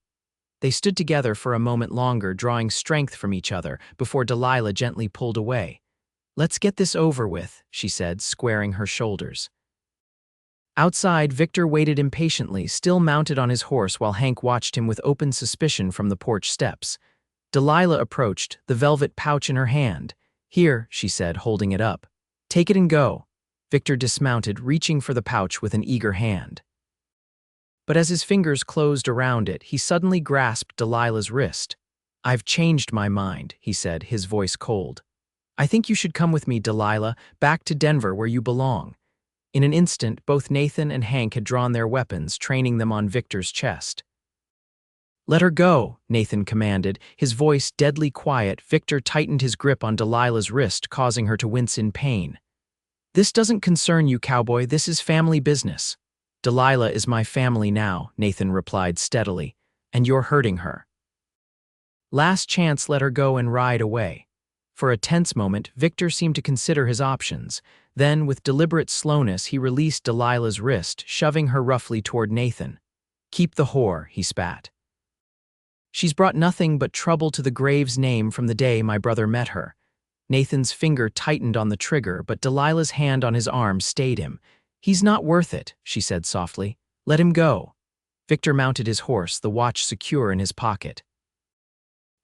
They stood together for a moment longer, drawing strength from each other, before Delilah gently pulled away. Let's get this over with, she said, squaring her shoulders. Outside, Victor waited impatiently, still mounted on his horse, while Hank watched him with open suspicion from the porch steps. Delilah approached, the velvet pouch in her hand. Here, she said, holding it up. Take it and go. Victor dismounted, reaching for the pouch with an eager hand. But as his fingers closed around it, he suddenly grasped Delilah's wrist. I've changed my mind, he said, his voice cold. I think you should come with me, Delilah, back to Denver where you belong. In an instant, both Nathan and Hank had drawn their weapons, training them on Victor's chest. Let her go, Nathan commanded, his voice deadly quiet. Victor tightened his grip on Delilah's wrist, causing her to wince in pain. This doesn't concern you, Cowboy. This is family business. Delilah is my family now, Nathan replied steadily, and you're hurting her. Last chance, let her go and ride away. For a tense moment, Victor seemed to consider his options. Then, with deliberate slowness, he released Delilah's wrist, shoving her roughly toward Nathan. Keep the whore, he spat. She's brought nothing but trouble to the Graves' name from the day my brother met her. Nathan's finger tightened on the trigger, but Delilah's hand on his arm stayed him. He's not worth it, she said softly. Let him go. Victor mounted his horse, the watch secure in his pocket.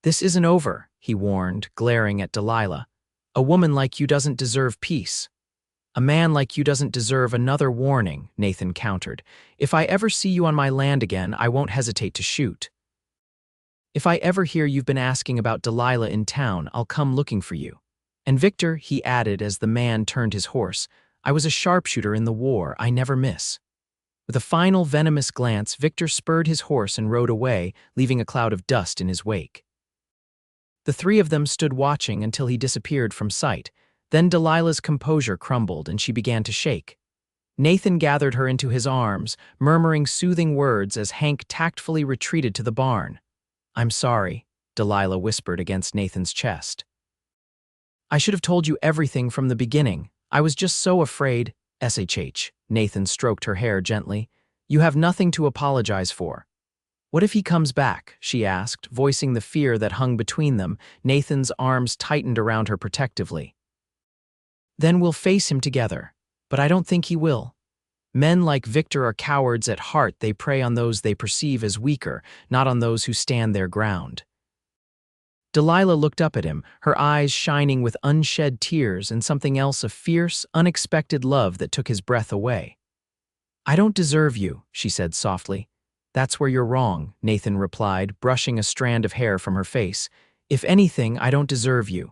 This isn't over, he warned, glaring at Delilah. A woman like you doesn't deserve peace. A man like you doesn't deserve another warning, Nathan countered. If I ever see you on my land again, I won't hesitate to shoot. If I ever hear you've been asking about Delilah in town, I'll come looking for you. And Victor, he added as the man turned his horse, I was a sharpshooter in the war, I never miss. With a final venomous glance, Victor spurred his horse and rode away, leaving a cloud of dust in his wake. The three of them stood watching until he disappeared from sight. Then Delilah's composure crumbled and she began to shake. Nathan gathered her into his arms, murmuring soothing words as Hank tactfully retreated to the barn. I'm sorry, Delilah whispered against Nathan's chest. I should have told you everything from the beginning. I was just so afraid. SHH, Nathan stroked her hair gently. You have nothing to apologize for. What if he comes back? She asked, voicing the fear that hung between them. Nathan's arms tightened around her protectively. Then we'll face him together. But I don't think he will. Men like Victor are cowards at heart. They prey on those they perceive as weaker, not on those who stand their ground. Delilah looked up at him, her eyes shining with unshed tears and something else, a fierce, unexpected love that took his breath away. I don't deserve you, she said softly. That's where you're wrong, Nathan replied, brushing a strand of hair from her face. If anything, I don't deserve you.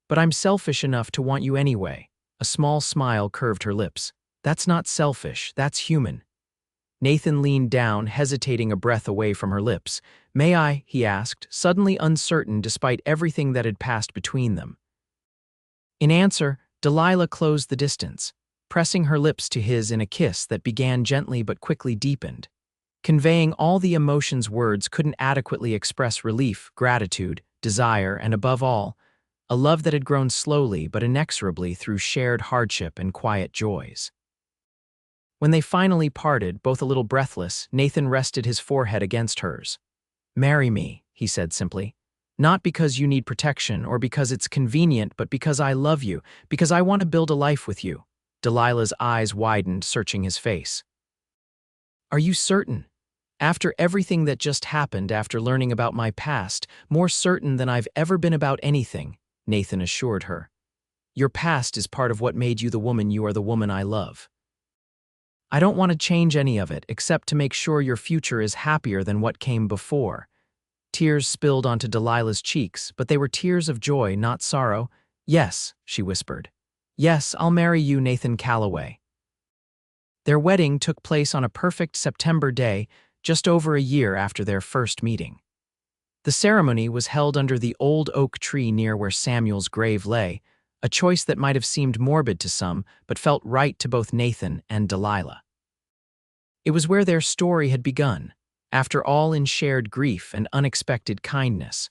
But I'm selfish enough to want you anyway. A small smile curved her lips. That's not selfish, that's human. Nathan leaned down, hesitating a breath away from her lips. May I? He asked, suddenly uncertain despite everything that had passed between them. In answer, Delilah closed the distance. pressing her lips to his in a kiss that began gently but quickly deepened, conveying all the emotions words couldn't adequately express: relief, gratitude, desire, and above all, a love that had grown slowly but inexorably through shared hardship and quiet joys. When they finally parted, both a little breathless, Nathan rested his forehead against hers. "Marry me," he said simply. "Not because you need protection or because it's convenient, but because I love you, because I want to build a life with you." Delilah's eyes widened, searching his face. "Are you certain? After everything that just happened, after learning about my past, more certain than I've ever been about anything," Nathan assured her. "Your past is part of what made you the woman you are, the woman I love. I don't want to change any of it, except to make sure your future is happier than what came before." Tears spilled onto Delilah's cheeks, but they were tears of joy, not sorrow. "Yes," she whispered. "Yes, I'll marry you, Nathan Calloway." Their wedding took place on a perfect September day, just over a year after their first meeting. The ceremony was held under the old oak tree near where Samuel's grave lay, a choice that might have seemed morbid to some, but felt right to both Nathan and Delilah. It was where their story had begun, after all in shared grief and unexpected kindness.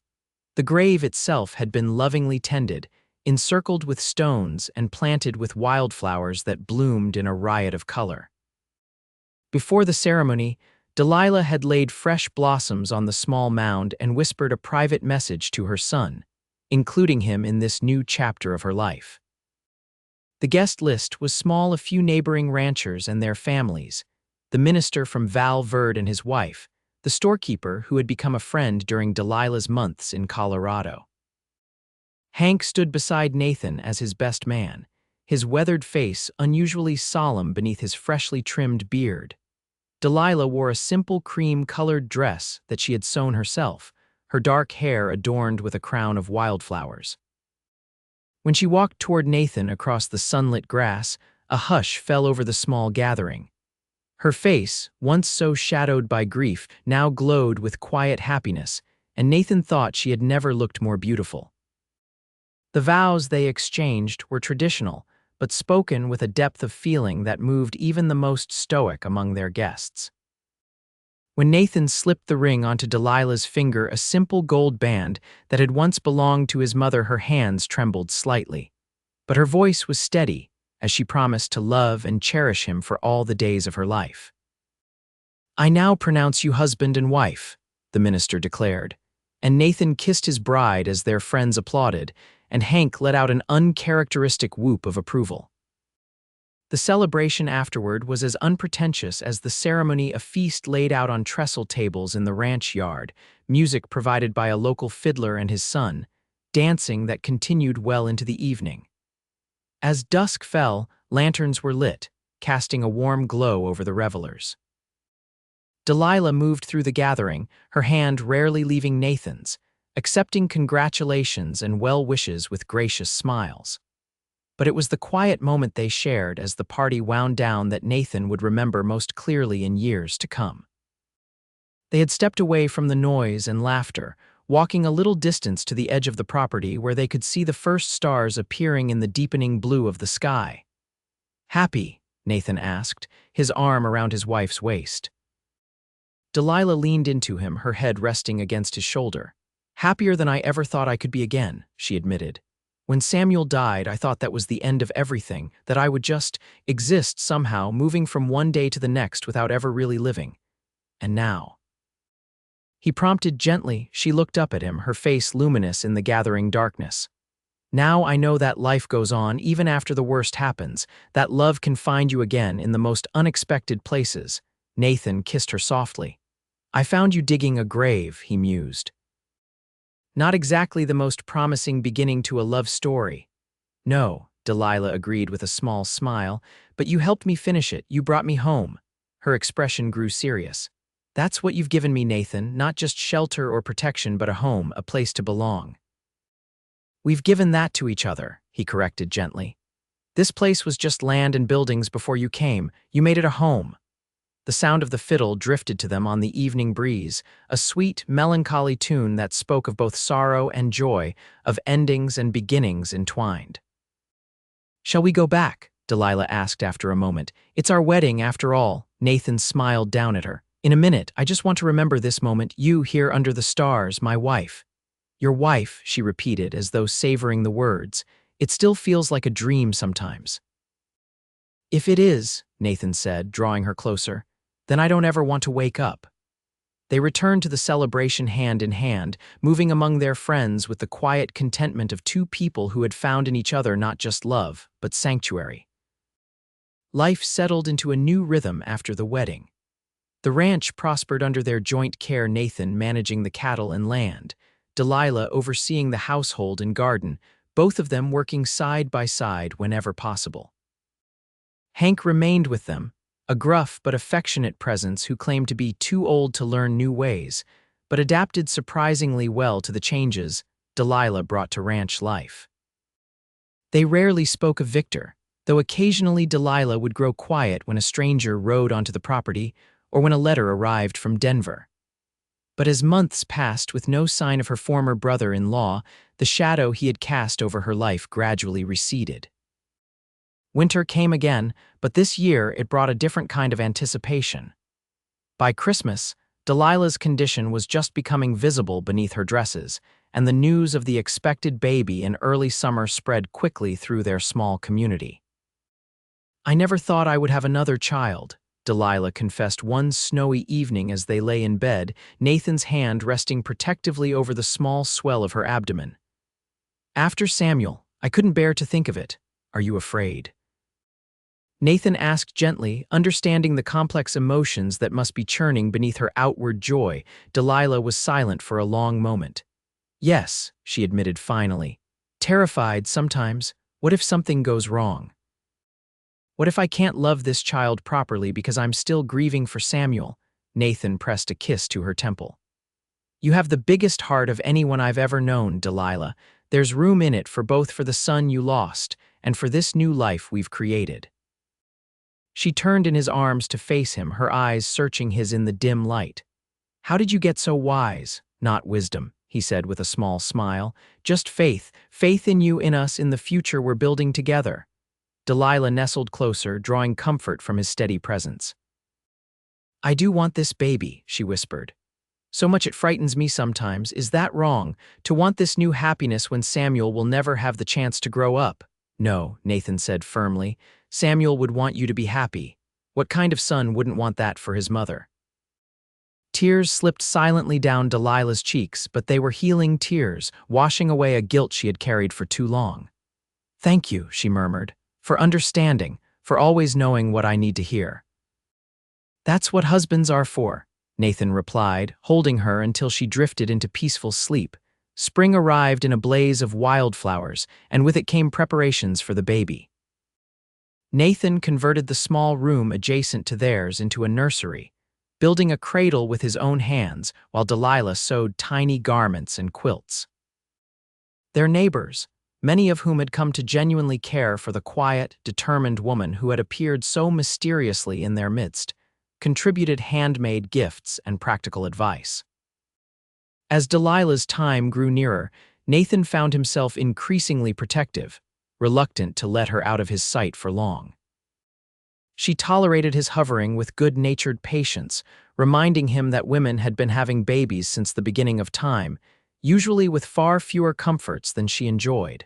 The grave itself had been lovingly tended, encircled with stones and planted with wildflowers that bloomed in a riot of color. Before the ceremony, Delilah had laid fresh blossoms on the small mound and whispered a private message to her son, including him in this new chapter of her life. The guest list was small: a few neighboring ranchers and their families, the minister from Val Verde and his wife, the storekeeper who had become a friend during Delilah's months in Colorado. Hank stood beside Nathan as his best man, his weathered face unusually solemn beneath his freshly trimmed beard. Delilah wore a simple cream-colored dress that she had sewn herself, her dark hair adorned with a crown of wildflowers. When she walked toward Nathan across the sunlit grass, a hush fell over the small gathering. Her face, once so shadowed by grief, now glowed with quiet happiness, and Nathan thought she had never looked more beautiful. The vows they exchanged were traditional, but spoken with a depth of feeling that moved even the most stoic among their guests. When Nathan slipped the ring onto Delilah's finger, a simple gold band that had once belonged to his mother, her hands trembled slightly. But her voice was steady, as she promised to love and cherish him for all the days of her life. "I now pronounce you husband and wife," the minister declared, and Nathan kissed his bride as their friends applauded, and Hank let out an uncharacteristic whoop of approval. The celebration afterward was as unpretentious as the ceremony, a feast laid out on trestle tables in the ranch yard, music provided by a local fiddler and his son, dancing that continued well into the evening. As dusk fell, lanterns were lit, casting a warm glow over the revelers. Delilah moved through the gathering, her hand rarely leaving Nathan's, accepting congratulations and well wishes with gracious smiles. But it was the quiet moment they shared as the party wound down that Nathan would remember most clearly in years to come. They had stepped away from the noise and laughter, walking a little distance to the edge of the property where they could see the first stars appearing in the deepening blue of the sky. "Happy?" Nathan asked, his arm around his wife's waist. Delilah leaned into him, her head resting against his shoulder. "Happier than I ever thought I could be again," she admitted. "When Samuel died, I thought that was the end of everything, that I would just exist somehow, moving from one day to the next without ever really living. And now—" He prompted gently. She looked up at him, her face luminous in the gathering darkness. "Now I know that life goes on even after the worst happens, that love can find you again in the most unexpected places." Nathan kissed her softly. "I found you digging a grave," he mused. "Not exactly the most promising beginning to a love story." "No," Delilah agreed with a small smile, "but you helped me finish it. You brought me home." Her expression grew serious. "That's what you've given me, Nathan, not just shelter or protection, but a home, a place to belong." "We've given that to each other," he corrected gently. "This place was just land and buildings before you came. You made it a home." The sound of the fiddle drifted to them on the evening breeze, a sweet, melancholy tune that spoke of both sorrow and joy, of endings and beginnings entwined. "Shall we go back?" Delilah asked after a moment. "It's our wedding, after all." Nathan smiled down at her. "In a minute, I just want to remember this moment, you here under the stars, my wife." "Your wife," she repeated, as though savoring the words. "It still feels like a dream sometimes." "If it is," Nathan said, drawing her closer, "then I don't ever want to wake up." They returned to the celebration hand in hand, moving among their friends with the quiet contentment of two people who had found in each other not just love, but sanctuary. Life settled into a new rhythm after the wedding. The ranch prospered under their joint care, Nathan managing the cattle and land, Delilah overseeing the household and garden, both of them working side by side whenever possible. Hank remained with them, a gruff but affectionate presence who claimed to be too old to learn new ways, but adapted surprisingly well to the changes Delilah brought to ranch life. They rarely spoke of Victor, though occasionally Delilah would grow quiet when a stranger rode onto the property or when a letter arrived from Denver. But as months passed with no sign of her former brother-in-law, the shadow he had cast over her life gradually receded. Winter came again, but this year it brought a different kind of anticipation. By Christmas, Delilah's condition was just becoming visible beneath her dresses, and the news of the expected baby in early summer spread quickly through their small community. "I never thought I would have another child," Delilah confessed one snowy evening as they lay in bed, Nathan's hand resting protectively over the small swell of her abdomen. "After Samuel, I couldn't bear to think of it. Are you afraid?" Nathan asked gently, understanding the complex emotions that must be churning beneath her outward joy. Delilah was silent for a long moment. "Yes," she admitted finally. "Terrified sometimes. What if something goes wrong? What if I can't love this child properly because I'm still grieving for Samuel?" Nathan pressed a kiss to her temple. "You have the biggest heart of anyone I've ever known, Delilah. There's room in it for both for the son you lost and for this new life we've created." She turned in his arms to face him, her eyes searching his in the dim light. "How did you get so wise?" "Not wisdom," he said with a small smile. "Just faith. Faith in you, in us, in the future we're building together." Delilah nestled closer, drawing comfort from his steady presence. "I do want this baby," she whispered. "So much it frightens me sometimes. Is that wrong, to want this new happiness when Samuel will never have the chance to grow up?" "No," Nathan said firmly. "Samuel would want you to be happy. What kind of son wouldn't want that for his mother?" Tears slipped silently down Delilah's cheeks, but they were healing tears, washing away a guilt she had carried for too long. "Thank you," she murmured, "for understanding, for always knowing what I need to hear." "That's what husbands are for," Nathan replied, holding her until she drifted into peaceful sleep. Spring arrived in a blaze of wildflowers, and with it came preparations for the baby. Nathan converted the small room adjacent to theirs into a nursery, building a cradle with his own hands while Delilah sewed tiny garments and quilts. Their neighbors, many of whom had come to genuinely care for the quiet, determined woman who had appeared so mysteriously in their midst, contributed handmade gifts and practical advice. As Delilah's time grew nearer, Nathan found himself increasingly protective, reluctant to let her out of his sight for long. She tolerated his hovering with good-natured patience, reminding him that women had been having babies since the beginning of time, usually with far fewer comforts than she enjoyed.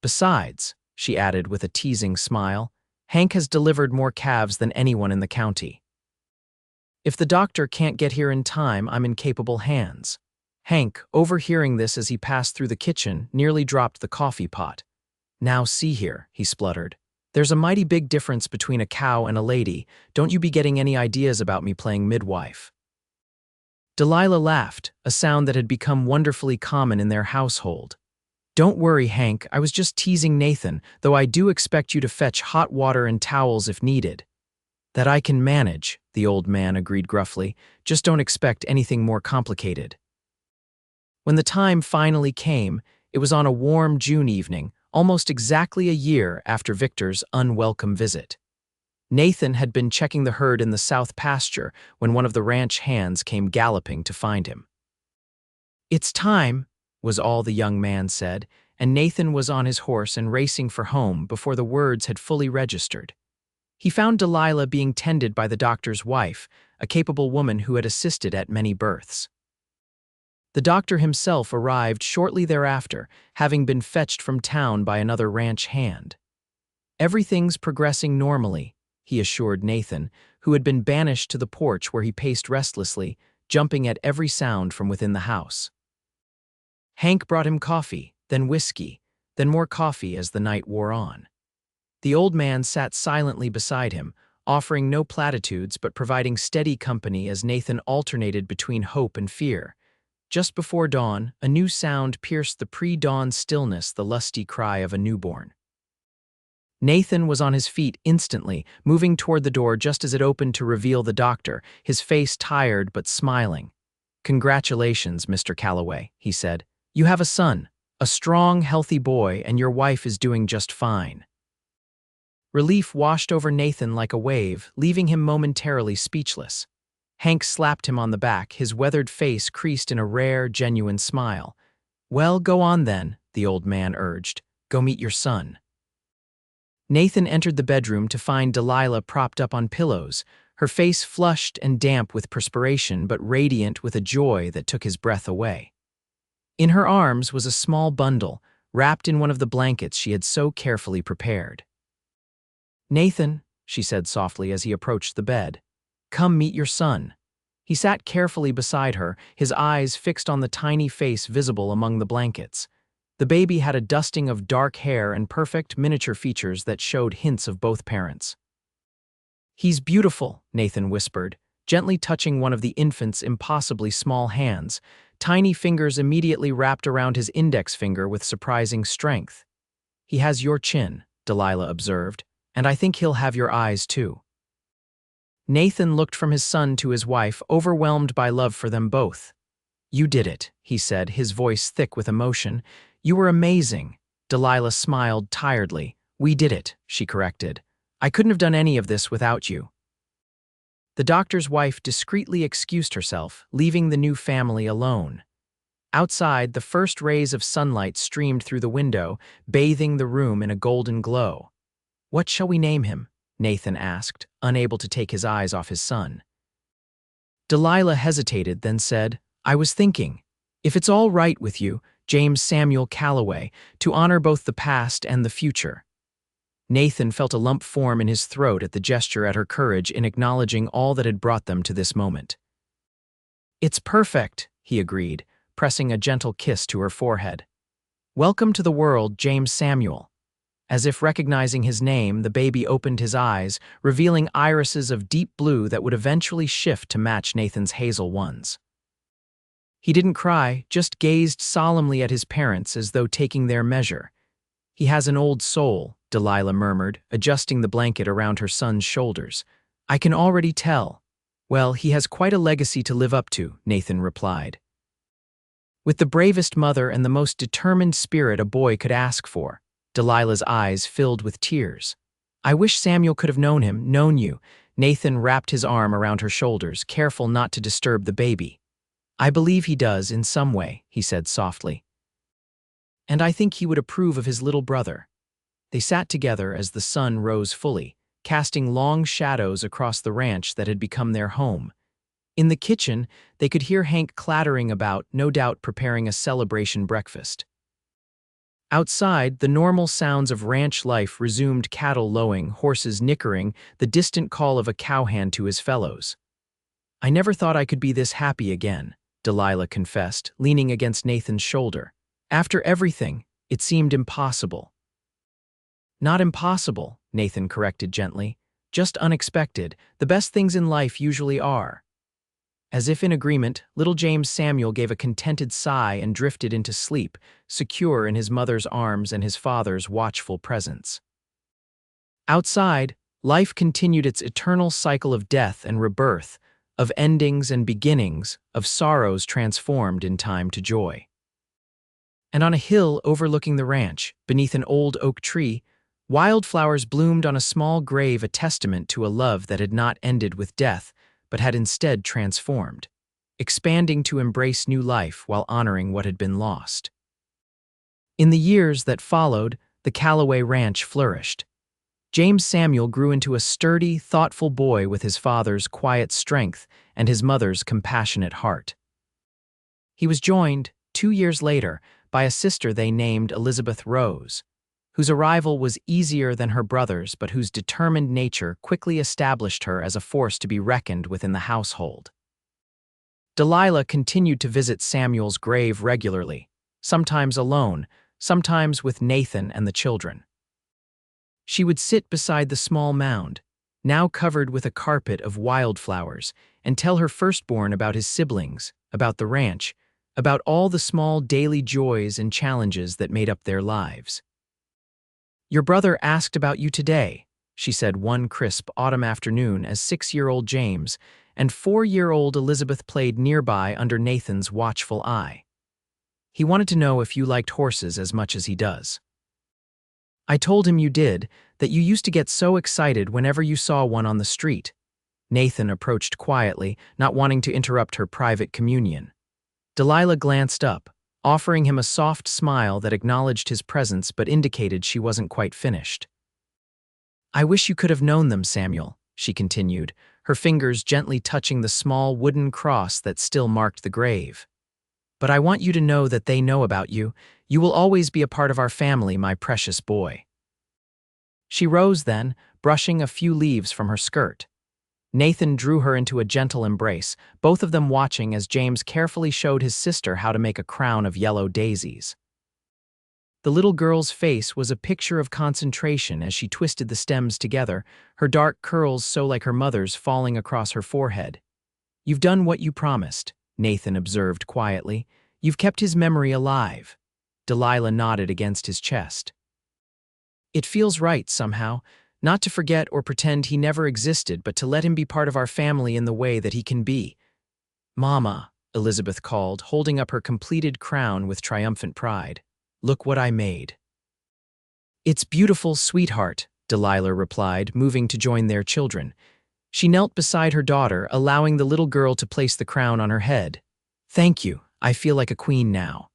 "Besides," she added with a teasing smile, "Hank has delivered more calves than anyone in the county. If the doctor can't get here in time, I'm in capable hands." Hank, overhearing this as he passed through the kitchen, nearly dropped the coffee pot. "Now see here," he spluttered. "There's a mighty big difference between a cow and a lady. Don't you be getting any ideas about me playing midwife." Delilah laughed, a sound that had become wonderfully common in their household. "Don't worry, Hank, I was just teasing Nathan, though I do expect you to fetch hot water and towels if needed." "That I can manage," the old man agreed gruffly. "Just don't expect anything more complicated." When the time finally came, it was on a warm June evening, almost exactly a year after Victor's unwelcome visit. Nathan had been checking the herd in the south pasture when one of the ranch hands came galloping to find him. "It's time," was all the young man said, and Nathan was on his horse and racing for home before the words had fully registered. He found Delilah being tended by the doctor's wife, a capable woman who had assisted at many births. The doctor himself arrived shortly thereafter, having been fetched from town by another ranch hand. "Everything's progressing normally," he assured Nathan, who had been banished to the porch where he paced restlessly, jumping at every sound from within the house. Hank brought him coffee, then whiskey, then more coffee as the night wore on. The old man sat silently beside him, offering no platitudes but providing steady company as Nathan alternated between hope and fear. Just before dawn, a new sound pierced the pre-dawn stillness, the lusty cry of a newborn. Nathan was on his feet instantly, moving toward the door just as it opened to reveal the doctor, his face tired but smiling. "Congratulations, Mr. Calloway," he said. "You have a son, a strong, healthy boy, and your wife is doing just fine." Relief washed over Nathan like a wave, leaving him momentarily speechless. Hank slapped him on the back, his weathered face creased in a rare, genuine smile. "Well, go on then," the old man urged. "Go meet your son." Nathan entered the bedroom to find Delilah propped up on pillows, her face flushed and damp with perspiration but radiant with a joy that took his breath away. In her arms was a small bundle, wrapped in one of the blankets she had so carefully prepared. "Nathan," she said softly as he approached the bed, "come meet your son." He sat carefully beside her, his eyes fixed on the tiny face visible among the blankets. The baby had a dusting of dark hair and perfect miniature features that showed hints of both parents. "He's beautiful," Nathan whispered, gently touching one of the infant's impossibly small hands. Tiny fingers immediately wrapped around his index finger with surprising strength. "He has your chin," Delilah observed, "and I think he'll have your eyes too." Nathan looked from his son to his wife, overwhelmed by love for them both. "You did it," he said, his voice thick with emotion. "You were amazing." Delilah smiled tiredly. "We did it," she corrected. "I couldn't have done any of this without you." The doctor's wife discreetly excused herself, leaving the new family alone. Outside, the first rays of sunlight streamed through the window, bathing the room in a golden glow. "What shall we name him?" Nathan asked, unable to take his eyes off his son. Delilah hesitated, then said, "I was thinking, if it's all right with you, James Samuel Calloway, to honor both the past and the future." Nathan felt a lump form in his throat at the gesture, at her courage in acknowledging all that had brought them to this moment. "It's perfect," he agreed, pressing a gentle kiss to her forehead. "Welcome to the world, James Samuel." As if recognizing his name, the baby opened his eyes, revealing irises of deep blue that would eventually shift to match Nathan's hazel ones. He didn't cry, just gazed solemnly at his parents as though taking their measure. "He has an old soul," Delilah murmured, adjusting the blanket around her son's shoulders. "I can already tell." "Well, he has quite a legacy to live up to," Nathan replied. "With the bravest mother and the most determined spirit a boy could ask for." Delilah's eyes filled with tears. "I wish Samuel could have known you." Nathan wrapped his arm around her shoulders, careful not to disturb the baby. "I believe he does in some way," he said softly. "And I think he would approve of his little brother." They sat together as the sun rose fully, casting long shadows across the ranch that had become their home. In the kitchen, they could hear Hank clattering about, no doubt preparing a celebration breakfast. Outside, the normal sounds of ranch life resumed: cattle lowing, horses nickering, the distant call of a cowhand to his fellows. "I never thought I could be this happy again," Delilah confessed, leaning against Nathan's shoulder. "After everything, it seemed impossible." "Not impossible," Nathan corrected gently. "Just unexpected. The best things in life usually are." As if in agreement, little James Samuel gave a contented sigh and drifted into sleep, secure in his mother's arms and his father's watchful presence. Outside, life continued its eternal cycle of death and rebirth, of endings and beginnings, of sorrows transformed in time to joy. And on a hill overlooking the ranch, beneath an old oak tree, wildflowers bloomed on a small grave, a testament to a love that had not ended with death, but had instead transformed, expanding to embrace new life while honoring what had been lost. In the years that followed, the Calloway ranch flourished. James Samuel grew into a sturdy, thoughtful boy with his father's quiet strength and his mother's compassionate heart. He was joined, 2 years later, by a sister they named Elizabeth Rose, whose arrival was easier than her brother's but whose determined nature quickly established her as a force to be reckoned with in the household. Delilah continued to visit Samuel's grave regularly, sometimes alone, sometimes with Nathan and the children. She would sit beside the small mound, now covered with a carpet of wildflowers, and tell her firstborn about his siblings, about the ranch, about all the small daily joys and challenges that made up their lives. "Your brother asked about you today," she said one crisp autumn afternoon as 6-year-old James and 4-year-old Elizabeth played nearby under Nathan's watchful eye. "He wanted to know if you liked horses as much as he does." "I told him you did, that you used to get so excited whenever you saw one on the street." Nathan approached quietly, not wanting to interrupt her private communion. Delilah glanced up, offering him a soft smile that acknowledged his presence but indicated she wasn't quite finished. "I wish you could have known them, Samuel," she continued, her fingers gently touching the small wooden cross that still marked the grave. "But I want you to know that they know about you. You will always be a part of our family, my precious boy." She rose then, brushing a few leaves from her skirt. Nathan drew her into a gentle embrace, both of them watching as James carefully showed his sister how to make a crown of yellow daisies. The little girl's face was a picture of concentration as she twisted the stems together, her dark curls so like her mother's falling across her forehead. "You've done what you promised," Nathan observed quietly. "You've kept his memory alive." Delilah nodded against his chest. "It feels right, somehow, not to forget or pretend he never existed, but to let him be part of our family in the way that he can be." "Mama," Elizabeth called, holding up her completed crown with triumphant pride. "Look what I made." "It's beautiful, sweetheart," Delilah replied, moving to join their children. She knelt beside her daughter, allowing the little girl to place the crown on her head. "Thank you, I feel like a queen now."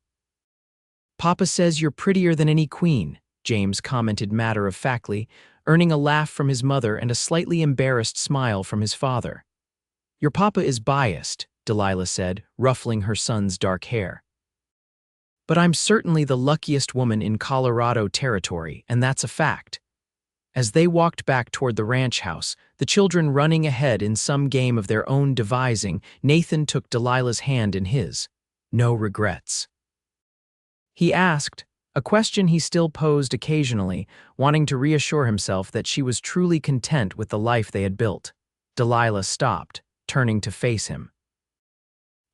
"Papa says you're prettier than any queen," James commented matter-of-factly, earning a laugh from his mother and a slightly embarrassed smile from his father. "Your papa is biased," Delilah said, ruffling her son's dark hair. "But I'm certainly the luckiest woman in Colorado territory, and that's a fact." As they walked back toward the ranch house, the children running ahead in some game of their own devising, Nathan took Delilah's hand in his. "No regrets?" he asked, a question he still posed occasionally, wanting to reassure himself that she was truly content with the life they had built. Delilah stopped, turning to face him.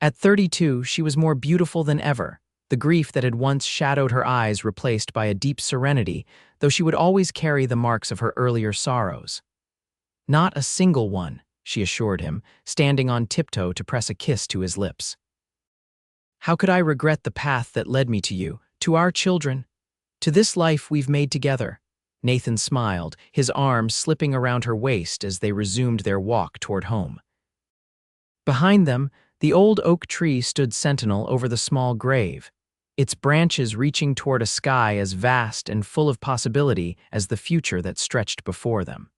At 32, she was more beautiful than ever, the grief that had once shadowed her eyes replaced by a deep serenity, though she would always carry the marks of her earlier sorrows. "Not a single one," she assured him, standing on tiptoe to press a kiss to his lips. "How could I regret the path that led me to you, to our children, to this life we've made together?" Nathan smiled, his arms slipping around her waist as they resumed their walk toward home. Behind them, the old oak tree stood sentinel over the small grave, its branches reaching toward a sky as vast and full of possibility as the future that stretched before them.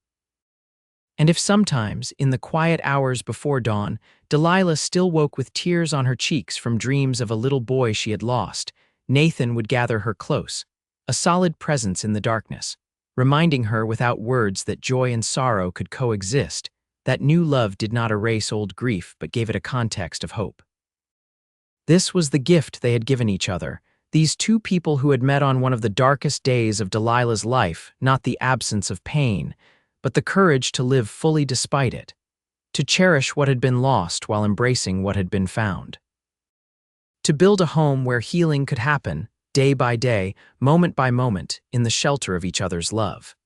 And if sometimes, in the quiet hours before dawn, Delilah still woke with tears on her cheeks from dreams of a little boy she had lost, Nathan would gather her close, a solid presence in the darkness, reminding her without words that joy and sorrow could coexist, that new love did not erase old grief but gave it a context of hope. This was the gift they had given each other, these two people who had met on one of the darkest days of Delilah's life, not the absence of pain, but the courage to live fully despite it, to cherish what had been lost while embracing what had been found. To build a home where healing could happen, day by day, moment by moment, in the shelter of each other's love.